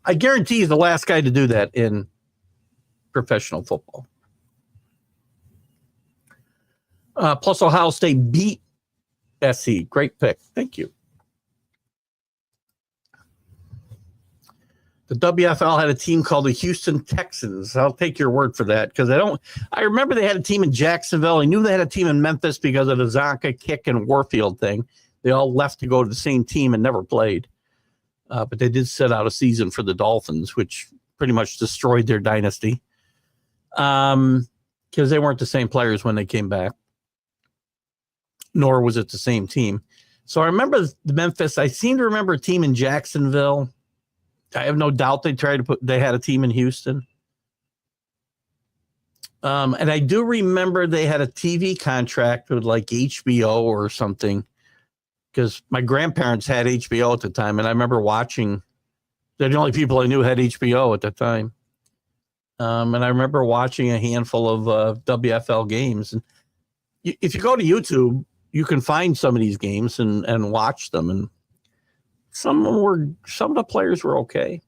I guarantee he's the last guy to do that in professional football. Plus, Ohio State beat SC. Great pick. Thank you. The WFL had a team called the Houston Texans. I'll take your word for that because I remember they had a team in Jacksonville. I knew they had a team in Memphis because of the Zonka kick and Warfield thing. They all left to go to the same team and never played. But they did set out a season for the Dolphins, which pretty much destroyed their dynasty because they weren't the same players when they came back, nor was it the same team. So I remember the Memphis. I seem to remember a team in Jacksonville. I have no doubt they had a team in Houston. And I do remember they had a TV contract with like HBO or something because my grandparents had HBO at the time. And I remember watching, they're the only people I knew had HBO at the time. And I remember watching a handful of WFL games. And if you go to YouTube, you can find some of these games and watch them. And some of the players were okay.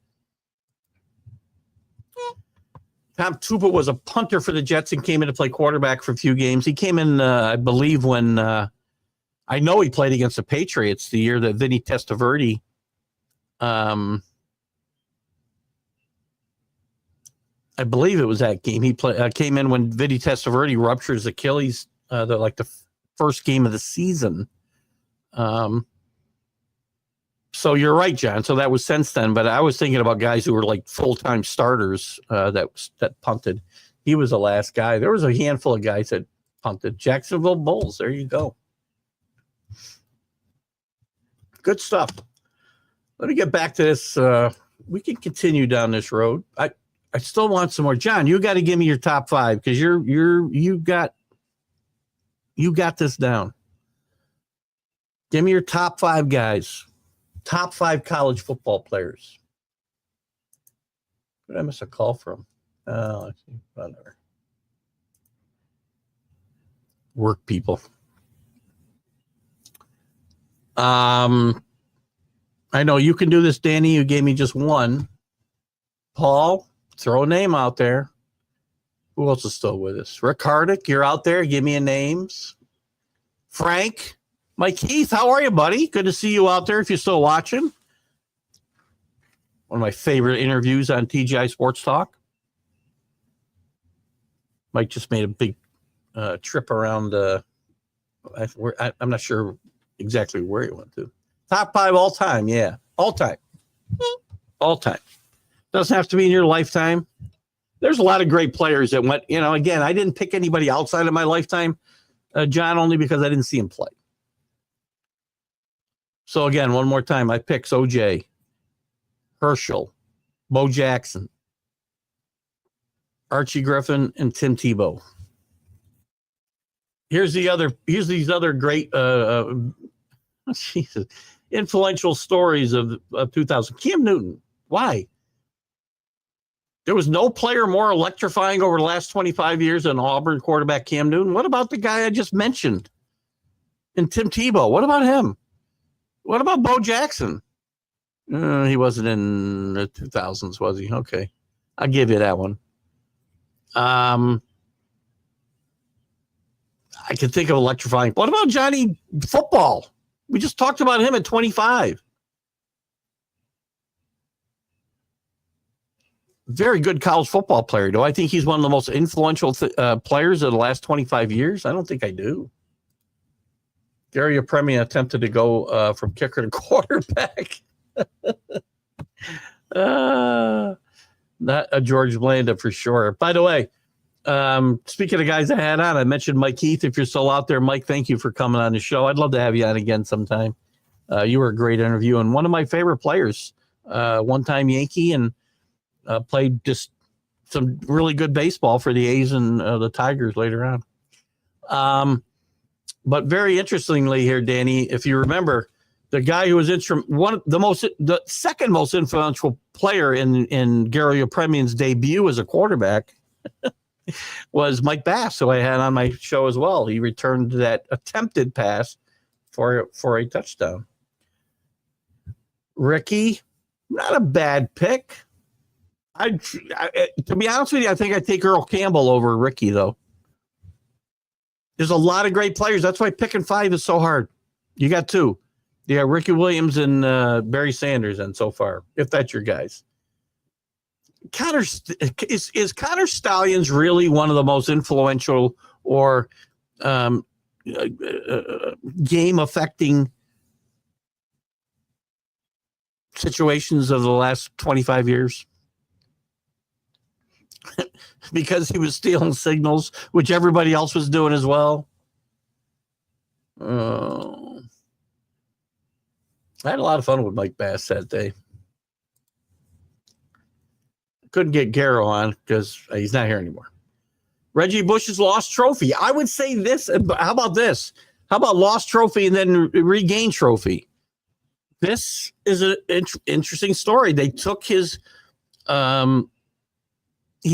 Tom Tupa was a punter for the Jets and came in to play quarterback for a few games. He came in, I believe, when I know he played against the Patriots the year that Vinny Testaverde I believe it was that game. He came in when Vinny Testaverde ruptured his Achilles, the first game of the season. So you're right, John. So that was since then. But I was thinking about guys who were like full-time starters that punted. He was the last guy. There was a handful of guys that punted. Jacksonville Bulls. There you go. Good stuff. Let me get back to this. We can continue down this road. I still want some more. John, you got to give me your top five because you got this down. Give me your top five guys. Top five college football players. Who did I miss a call from? Let's see. Whatever. Work people. I know you can do this, Danny. You gave me just one. Paul, throw a name out there. Who else is still with us? Rick Hardick, you're out there. Give me a names. Frank. Mike Keith, how are you, buddy? Good to see you out there if you're still watching. One of my favorite interviews on TGI Sports Talk. Mike just made a big trip around. I'm not sure exactly where he went to. Top five all time, yeah. All time. All time. Doesn't have to be in your lifetime. There's a lot of great players that went, again, I didn't pick anybody outside of my lifetime, John, only because I didn't see him play. So again, one more time, I picked OJ, Herschel, Bo Jackson, Archie Griffin, and Tim Tebow. Here's these other great Jesus, influential stories of 2000. Cam Newton. Why? There was no player more electrifying over the last 25 years than Auburn quarterback Cam Newton. What about the guy I just mentioned? And Tim Tebow. What about him? What about Bo Jackson? He wasn't in the 2000s, was he? Okay. I'll give you that one. I can think of electrifying. What about Johnny Football? We just talked about him at 25. Very good college football player. Do I think he's one of the most influential players of the last 25 years? I don't think I do. Gary Apremian attempted to go from kicker to quarterback. Not a George Blanda for sure. By the way, speaking of guys I had on, I mentioned Mike Keith. If you're still out there, Mike, thank you for coming on the show. I'd love to have you on again sometime. You were a great interview and one of my favorite players. One-time Yankee and played just some really good baseball for the A's and the Tigers later on. But very interestingly here, Danny, if you remember, the guy who was the second most influential player in Gary Apremian's debut as a quarterback was Mike Bass, who I had on my show as well. He returned that attempted pass for a touchdown. Ricky, not a bad pick. To be honest with you, I think I'd take Earl Campbell over Ricky, though. There's a lot of great players. That's why picking 5 is so hard. You got 2. You got Ricky Williams and Barry Sanders, and so far, if that's your guys. Is Connor Stallions really one of the most influential or game-affecting situations of the last 25 years? Because he was stealing signals, which everybody else was doing as well. I had a lot of fun with Mike Bass that day. Couldn't get Garrow on because he's not here anymore. Reggie Bush's lost trophy. I would say this. How about this? How about lost trophy and then regained trophy? This is an interesting story. They took his... he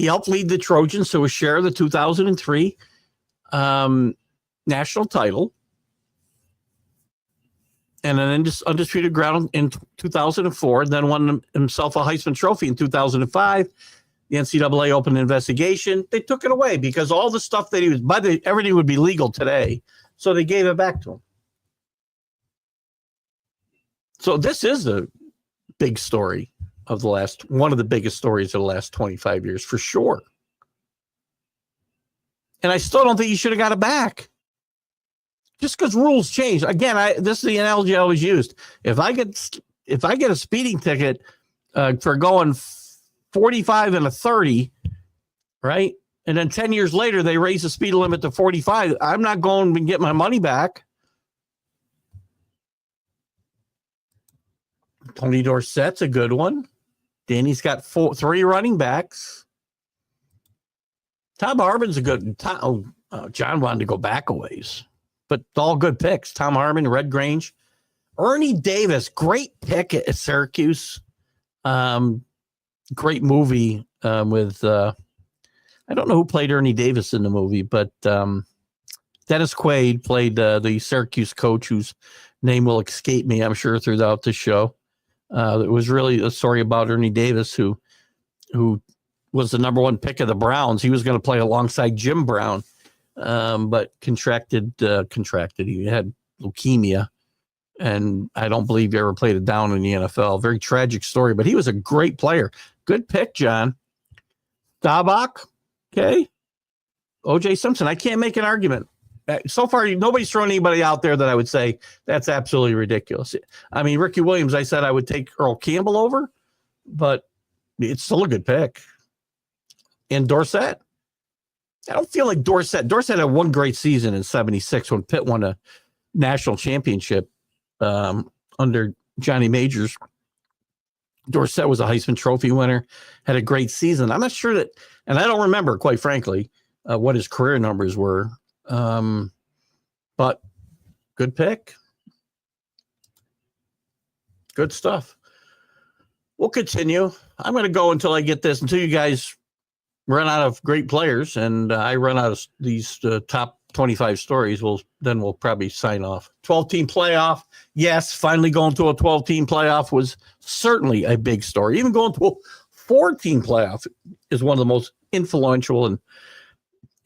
helped lead the Trojans to a share of the 2003 national title and an undisputed ground in 2004, then won himself a Heisman Trophy in 2005. The NCAA opened an investigation. They took it away because all the stuff that he was, everything would be legal today. So they gave it back to him. So this is a big story of one of the biggest stories of the last 25 years, for sure. And I still don't think he should have got it back. Just because rules change. Again, this is the analogy I always used. If I get a speeding ticket for going 45 and a 30, right? And then 10 years later, they raise the speed limit to 45. I'm not going to get my money back. Tony Dorsett's a good one. Danny's got 3 running backs. Tom Harmon's a good. John wanted to go back a ways, but all good picks. Tom Harmon, Red Grange, Ernie Davis, great pick at Syracuse. Great movie with. I don't know who played Ernie Davis in the movie, but Dennis Quaid played the Syracuse coach, whose name will escape me, I'm sure, throughout the show. It was really a story about Ernie Davis, who was the number 1 pick of the Browns. He was going to play alongside Jim Brown, but contracted. He had leukemia, and I don't believe he ever played it down in the NFL. Very tragic story, but he was a great player. Good pick, John. Staubach, okay. O.J. Simpson. I can't make an argument. So far, nobody's thrown anybody out there that I would say that's absolutely ridiculous. I mean, Ricky Williams, I said I would take Earl Campbell over, but it's still a good pick. And Dorsett. I don't feel like Dorsett had one great season in 76 when Pitt won a national championship under Johnny Majors. Dorsett was a Heisman Trophy winner, had a great season. I'm not sure that, and I don't remember, quite frankly, what his career numbers were. But good pick. Good stuff. We'll continue. I'm going to go until I get this, until you guys run out of great players and I run out of these top 25 stories. We'll probably sign off. 12-team playoff. Yes, finally going to a 12-team playoff was certainly a big story. Even going to a 14 playoff is one of the most influential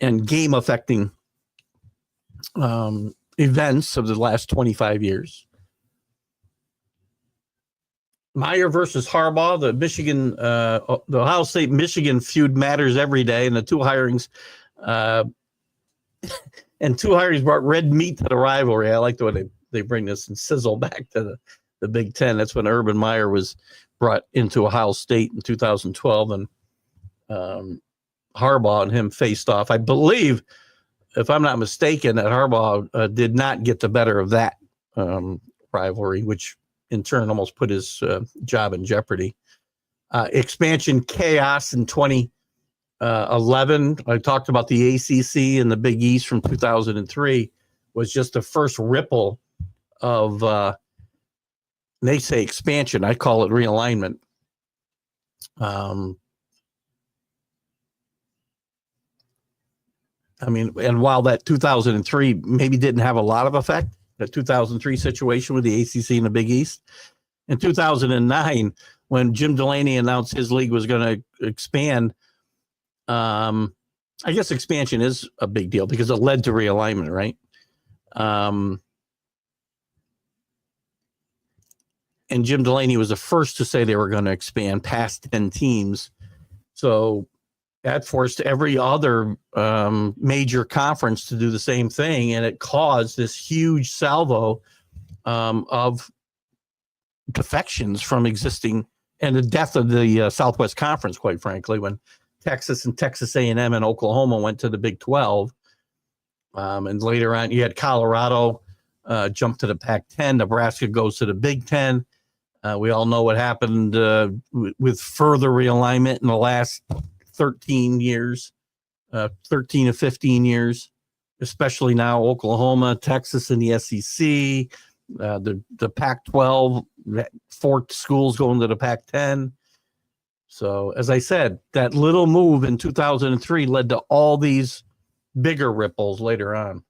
and game affecting events of the last 25 years. Meyer versus Harbaugh, the Ohio State Michigan feud matters every day, and the two hirings brought red meat to the rivalry. I like the way they bring this and sizzle back to the Big Ten. That's when Urban Meyer was brought into Ohio State in 2012, and Harbaugh and him faced off. I believe, if I'm not mistaken, that Harbaugh did not get the better of that rivalry, which in turn almost put his job in jeopardy. Expansion chaos in 2011. I talked about the ACC and the Big East from 2003 was just the first ripple of, they say expansion. I call it realignment. And while that 2003 maybe didn't have a lot of effect, the 2003 situation with the ACC and the Big East. In 2009, when Jim Delaney announced his league was going to expand, I guess expansion is a big deal because it led to realignment, right? And Jim Delaney was the first to say they were going to expand past 10 teams. So that forced every other major conference to do the same thing, and it caused this huge salvo of defections from existing, and the death of the Southwest Conference, quite frankly, when Texas and Texas A&M and Oklahoma went to the Big 12. And later on, you had Colorado jump to the Pac-10. Nebraska goes to the Big 10. We all know what happened with further realignment in the last 13 years, 13 to 15 years, especially now Oklahoma, Texas, and the SEC, the Pac-12, 4 schools going to the Pac-10. So, as I said, that little move in 2003 led to all these bigger ripples later on.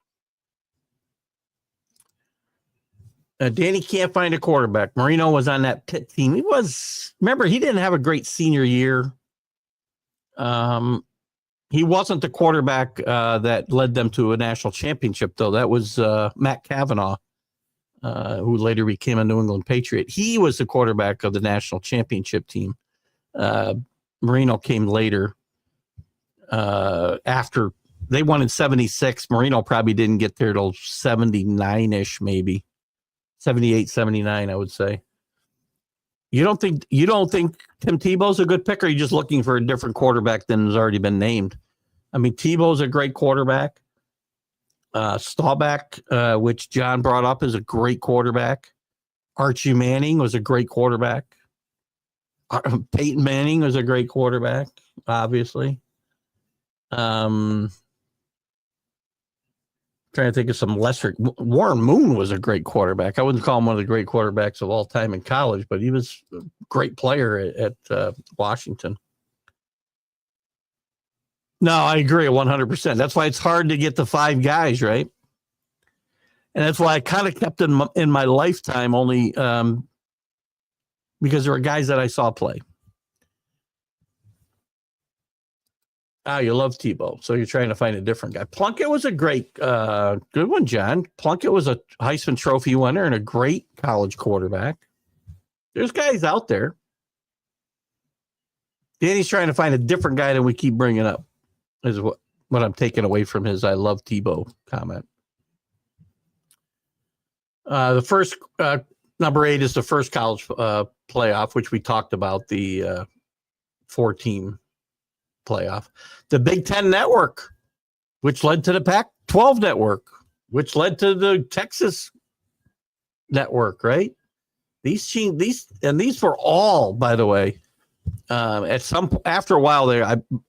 Danny can't find a quarterback. Marino was on that Pitt team. Remember, he didn't have a great senior year. He wasn't the quarterback that led them to a national championship, though. That was Matt Cavanaugh, who later became a New England Patriot. He was the quarterback of the national championship team. Marino came later after they won in 76. Marino probably didn't get there till 79-ish, maybe 78, 79, I would say. You don't think Tim Tebow's a good pick, or are you just looking for a different quarterback than has already been named? I mean, Tebow's a great quarterback. Staubach, which John brought up, is a great quarterback. Archie Manning was a great quarterback. Peyton Manning was a great quarterback, obviously. Trying to think of some lesser. Warren Moon was a great quarterback. I wouldn't call him one of the great quarterbacks of all time in college, but he was a great player at Washington. No, I agree 100%. That's why it's hard to get the 5 guys, right? And that's why I kind of kept them in my lifetime only because there were guys that I saw play. You love Tebow, so you're trying to find a different guy. Plunkett was a great, good one, John. Plunkett was a Heisman Trophy winner and a great college quarterback. There's guys out there. Danny's trying to find a different guy than we keep bringing up, is what I'm taking away from his "I love Tebow" comment. The first number 8 is the first college playoff, which we talked about, the 4-team playoff. The Big Ten Network, which led to the Pac-12 Network, which led to the Texas Network, right? These were all, by the way, after a while there,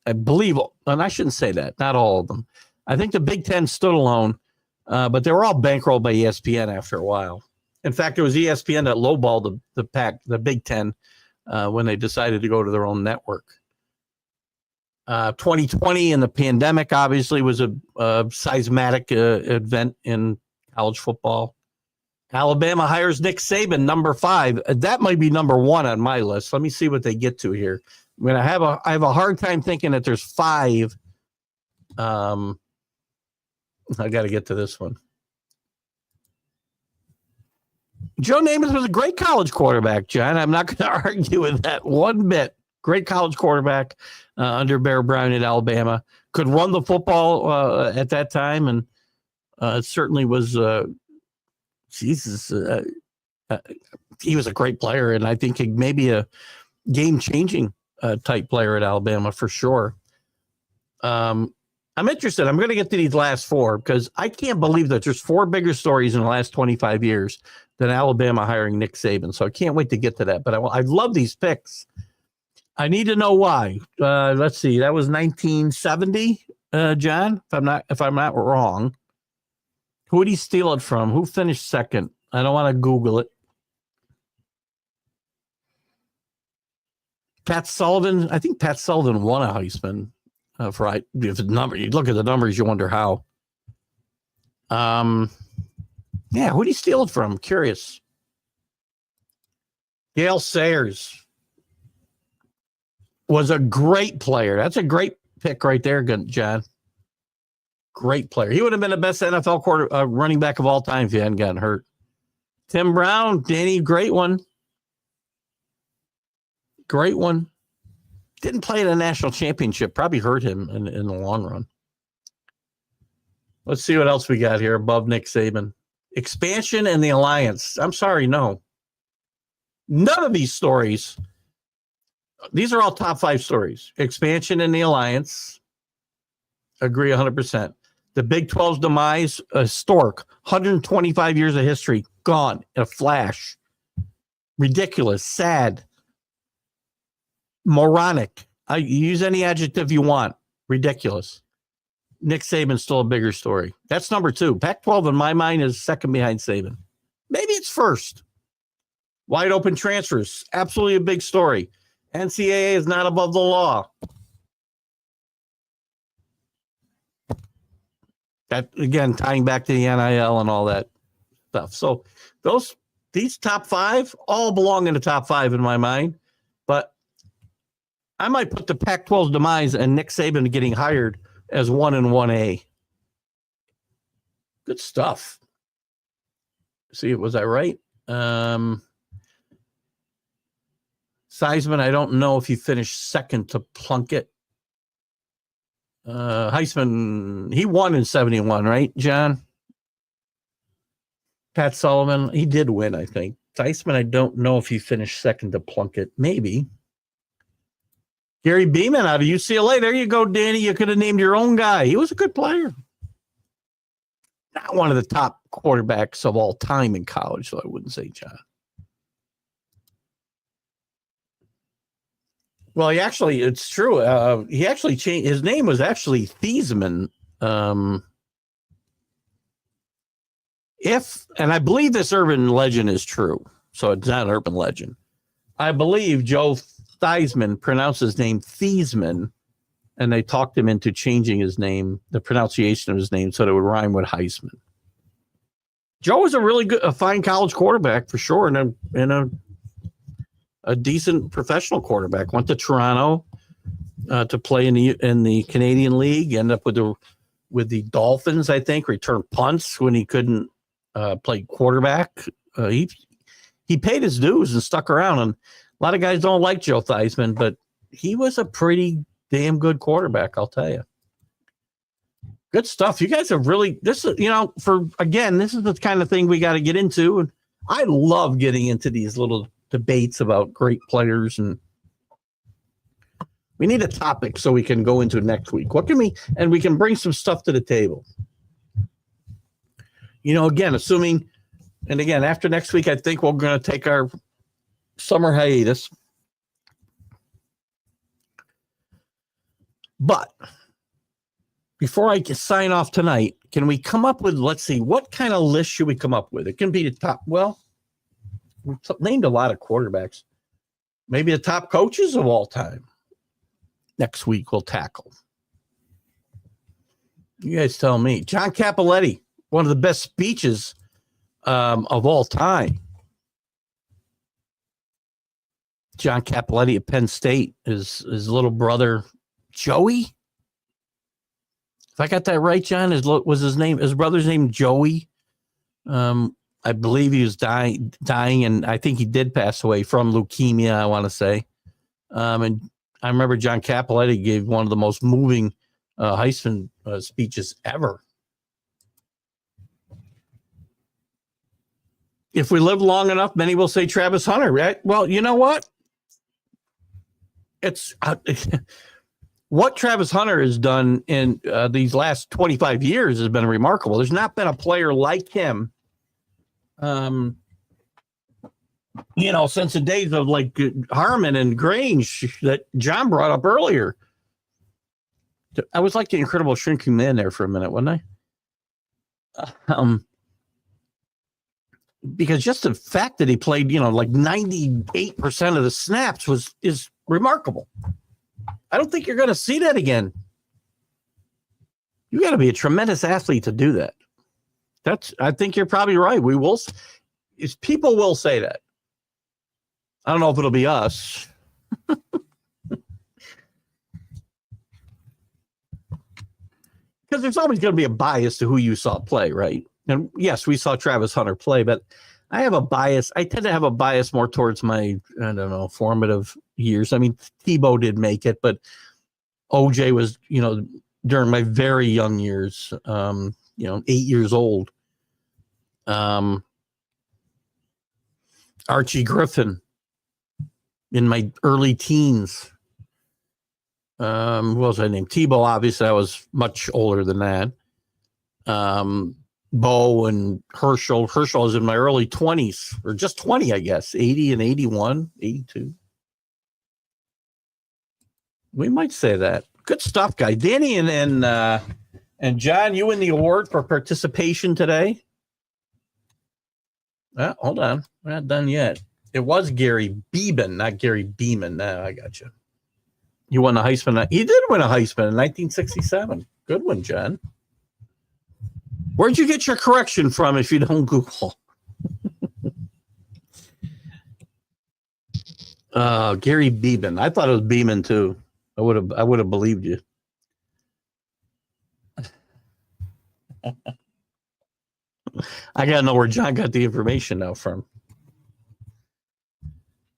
I believe, and I shouldn't say that, not all of them. I think the Big Ten stood alone, but they were all bankrolled by ESPN after a while. In fact, it was ESPN that lowballed the Big Ten when they decided to go to their own network. 2020 and the pandemic obviously was a seismic event in college football. Alabama hires Nick Saban, number 5. That might be number 1 on my list. Let me see what they get to here. I have a hard time thinking that there's 5. I got to get to this one. Joe Namath was a great college quarterback, John. I'm not going to argue with that one bit. Great college quarterback under Bear Bryant at Alabama. Could run the football at that time, and it certainly was. He was a great player, and I think maybe a game-changing type player at Alabama for sure. I'm interested. I'm going to get to these last 4 because I can't believe that there's 4 bigger stories in the last 25 years than Alabama hiring Nick Saban. So I can't wait to get to that. But I love these picks. I need to know why. Let's see. That was 1970, John. If I'm not wrong. Who did he steal it from? Who finished second? I don't want to Google it. Pat Sullivan. I think Pat Sullivan won a Heisman. If the number, you look at the numbers, you wonder how. Yeah, who did he steal it from? Curious. Gale Sayers was a great player. That's a great pick right there, John. Great player. He would have been the best NFL running back of all time if he hadn't gotten hurt. Tim Brown, Danny, great one. Great one. Didn't play in a national championship. Probably hurt him in the long run. Let's see what else we got here above Nick Saban. Expansion and the Alliance. I'm sorry, no. None of these stories. These are all top 5 stories. Expansion and the Alliance. Agree 100%. The Big 12's demise, historic. 125 years of history. Gone in a flash. Ridiculous. Sad. Moronic. Use any adjective you want. Ridiculous. Nick Saban's still a bigger story. That's number 2. Pac-12 in my mind is second behind Saban. Maybe it's first. Wide open transfers. Absolutely a big story. NCAA is not above the law. That, again, tying back to the NIL and all that stuff. So these top 5 all belong in the top 5 in my mind. But I might put the Pac-12's demise and Nick Saban getting hired as 1 and 1A. Good stuff. See, was I right? Seisman, I don't know if he finished second to Plunkett. Heisman, he won in 71, right, John? Pat Sullivan, he did win, I think. Heisman, I don't know if he finished second to Plunkett. Maybe. Gary Beeman out of UCLA. There you go, Danny. You could have named your own guy. He was a good player. Not one of the top quarterbacks of all time in college, so I wouldn't say, John. Well, it's true. He actually changed. His name was actually Thiesman. And I believe this urban legend is true, so it's not an urban legend. I believe Joe Theismann pronounced his name Thiesman, and they talked him into changing his name, the pronunciation of his name, so that it would rhyme with Heisman. Joe was a fine college quarterback for sure, and a decent professional quarterback. Went to Toronto to play in the Canadian League. Ended up with the Dolphins, I think. Returned punts when he couldn't play quarterback. He paid his dues and stuck around. And a lot of guys don't like Joe Theismann, but he was a pretty damn good quarterback, I'll tell you. Good stuff. You guys have really, this is the kind of thing we got to get into. And I love getting into these little debates about great players, and we need a topic so we can go into next week. We can bring some stuff to the table. Again, after next week, I think we're going to take our summer hiatus. But before I sign off tonight, can we come up with, let's see, what kind of list should we come up with? It can be the top, well, we've named a lot of quarterbacks. Maybe the top coaches of all time. Next week we'll tackle. You guys tell me. John Cappelletti, one of the best speeches of all time. John Cappelletti at Penn State, his little brother, Joey. If I got that right, John, was his brother's name Joey? I believe he was dying, and I think he did pass away from leukemia, I want to say. And I remember John Cappelletti gave one of the most moving Heisman speeches ever. If we live long enough, many will say Travis Hunter, right? Well, you know what? It's what Travis Hunter has done in these last 25 years has been remarkable. There's not been a player like him, since the days of like Harmon and Grange that John brought up earlier. I was like the Incredible Shrinking Man there for a minute, wasn't I? Because just the fact that he played, like 98% of the snaps is remarkable. I don't think you're going to see that again. You got to be a tremendous athlete to do that. I think you're probably right. People will say that. I don't know if it'll be us. Because there's always going to be a bias to who you saw play, right? And yes, we saw Travis Hunter play, but I have a bias. I tend to have a bias more towards my, formative years. I mean, Tebow did make it, but OJ was, during my very young years, 8 years old. Archie Griffin in my early teens. What was I named? Tebow, obviously, I was much older than that. Bo and Herschel. Herschel was in my early 20s, or just 20, I guess. 80 and 81, 82. We might say that. Good stuff, guy. Danny and John, you win the award for participation today. Hold on. We're not done yet. It was Gary Beeman, not Gary Beeman. No, I got you. You won the Heisman. He did win a Heisman in 1967. Good one, John. Where'd you get your correction from if you don't Google? Gary Beeman. I thought it was Beeman too. I would have believed you. I gotta know where John got the information now from.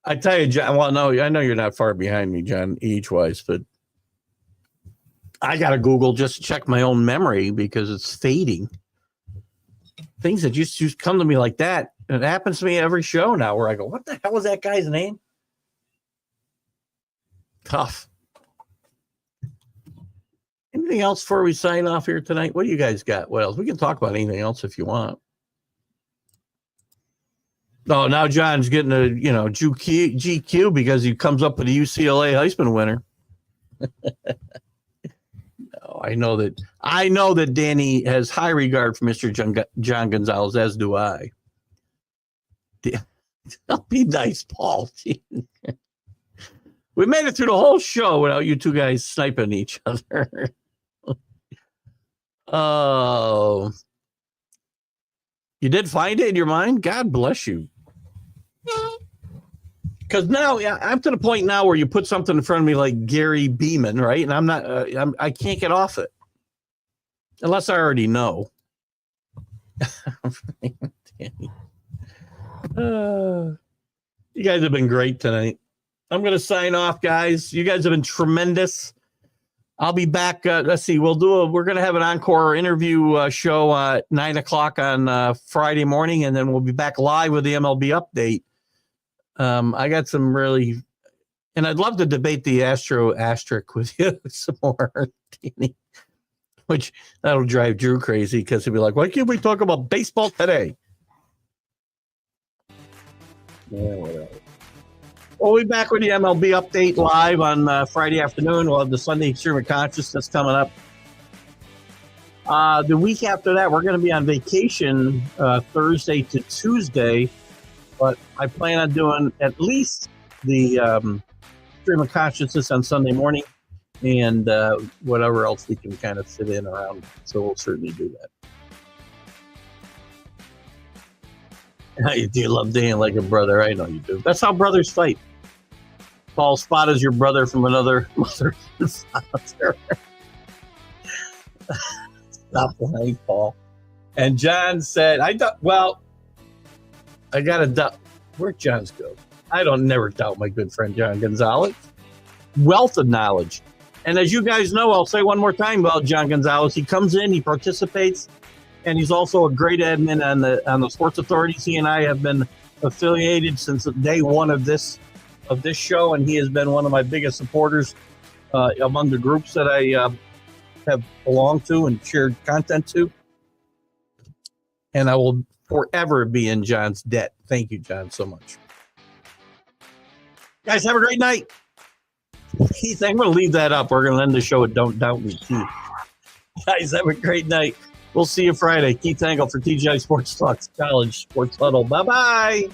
I tell you, John. Well, no, I know you're not far behind me, John, age-wise, but I gotta Google just to check my own memory because it's fading. Things that used to come to me like that, and it happens to me every show now, where I go, "What the hell was that guy's name?" Tough. Anything else before we sign off here tonight? What do you guys got? What else? We can talk about anything else if you want. Oh, now John's getting a GQ because he comes up with a UCLA Heisman winner. No, I know that Danny has high regard for Mr. John Gonzalez, as do I. That'll be nice, Paul. We made it through the whole show without you two guys sniping each other. Oh, you did find it in your mind? God bless you. Because now I'm to the point now where you put something in front of me like Gary Beeman, right? And I'm not, I can't get off it unless I already know. You guys have been great tonight. I'm going to sign off, guys. You guys have been tremendous. I'll be back. Let's see. We're going to have an encore interview show at 9:00 on Friday morning, and then we'll be back live with the MLB update. I got some really, and I'd love to debate the asterisk with you some more, Danny, which that'll drive Drew crazy because he'll be like, why can't we talk about baseball today? Yeah, whatever. We'll be back with the MLB update live on Friday afternoon. We'll have the Sunday Stream of Consciousness coming up. The week after that, we're going to be on vacation Thursday to Tuesday, but I plan on doing at least the Stream of Consciousness on Sunday morning and whatever else we can kind of fit in around. So we'll certainly do that. You do love Dan like a brother. I know you do. That's how brothers fight. Paul Spot is your brother from another mother. Stop lying, Paul. And John said, I got to doubt. Where'd John's go? I don't never doubt my good friend John Gonzalez. Wealth of knowledge. And as you guys know, I'll say one more time about John Gonzalez. He comes in, he participates, and he's also a great admin on the Sports Authorities. He and I have been affiliated since day one of this show, and he has been one of my biggest supporters among the groups that I have belonged to and shared content to. And I will forever be in John's debt. Thank you, John, so much. Guys, have a great night. Keith, I'm going to leave that up. We're going to end the show with Don't Doubt Me, Keith. Guys, have a great night. We'll see you Friday. Keith Engle for TGI Sports Talks College Sports Huddle. Bye-bye.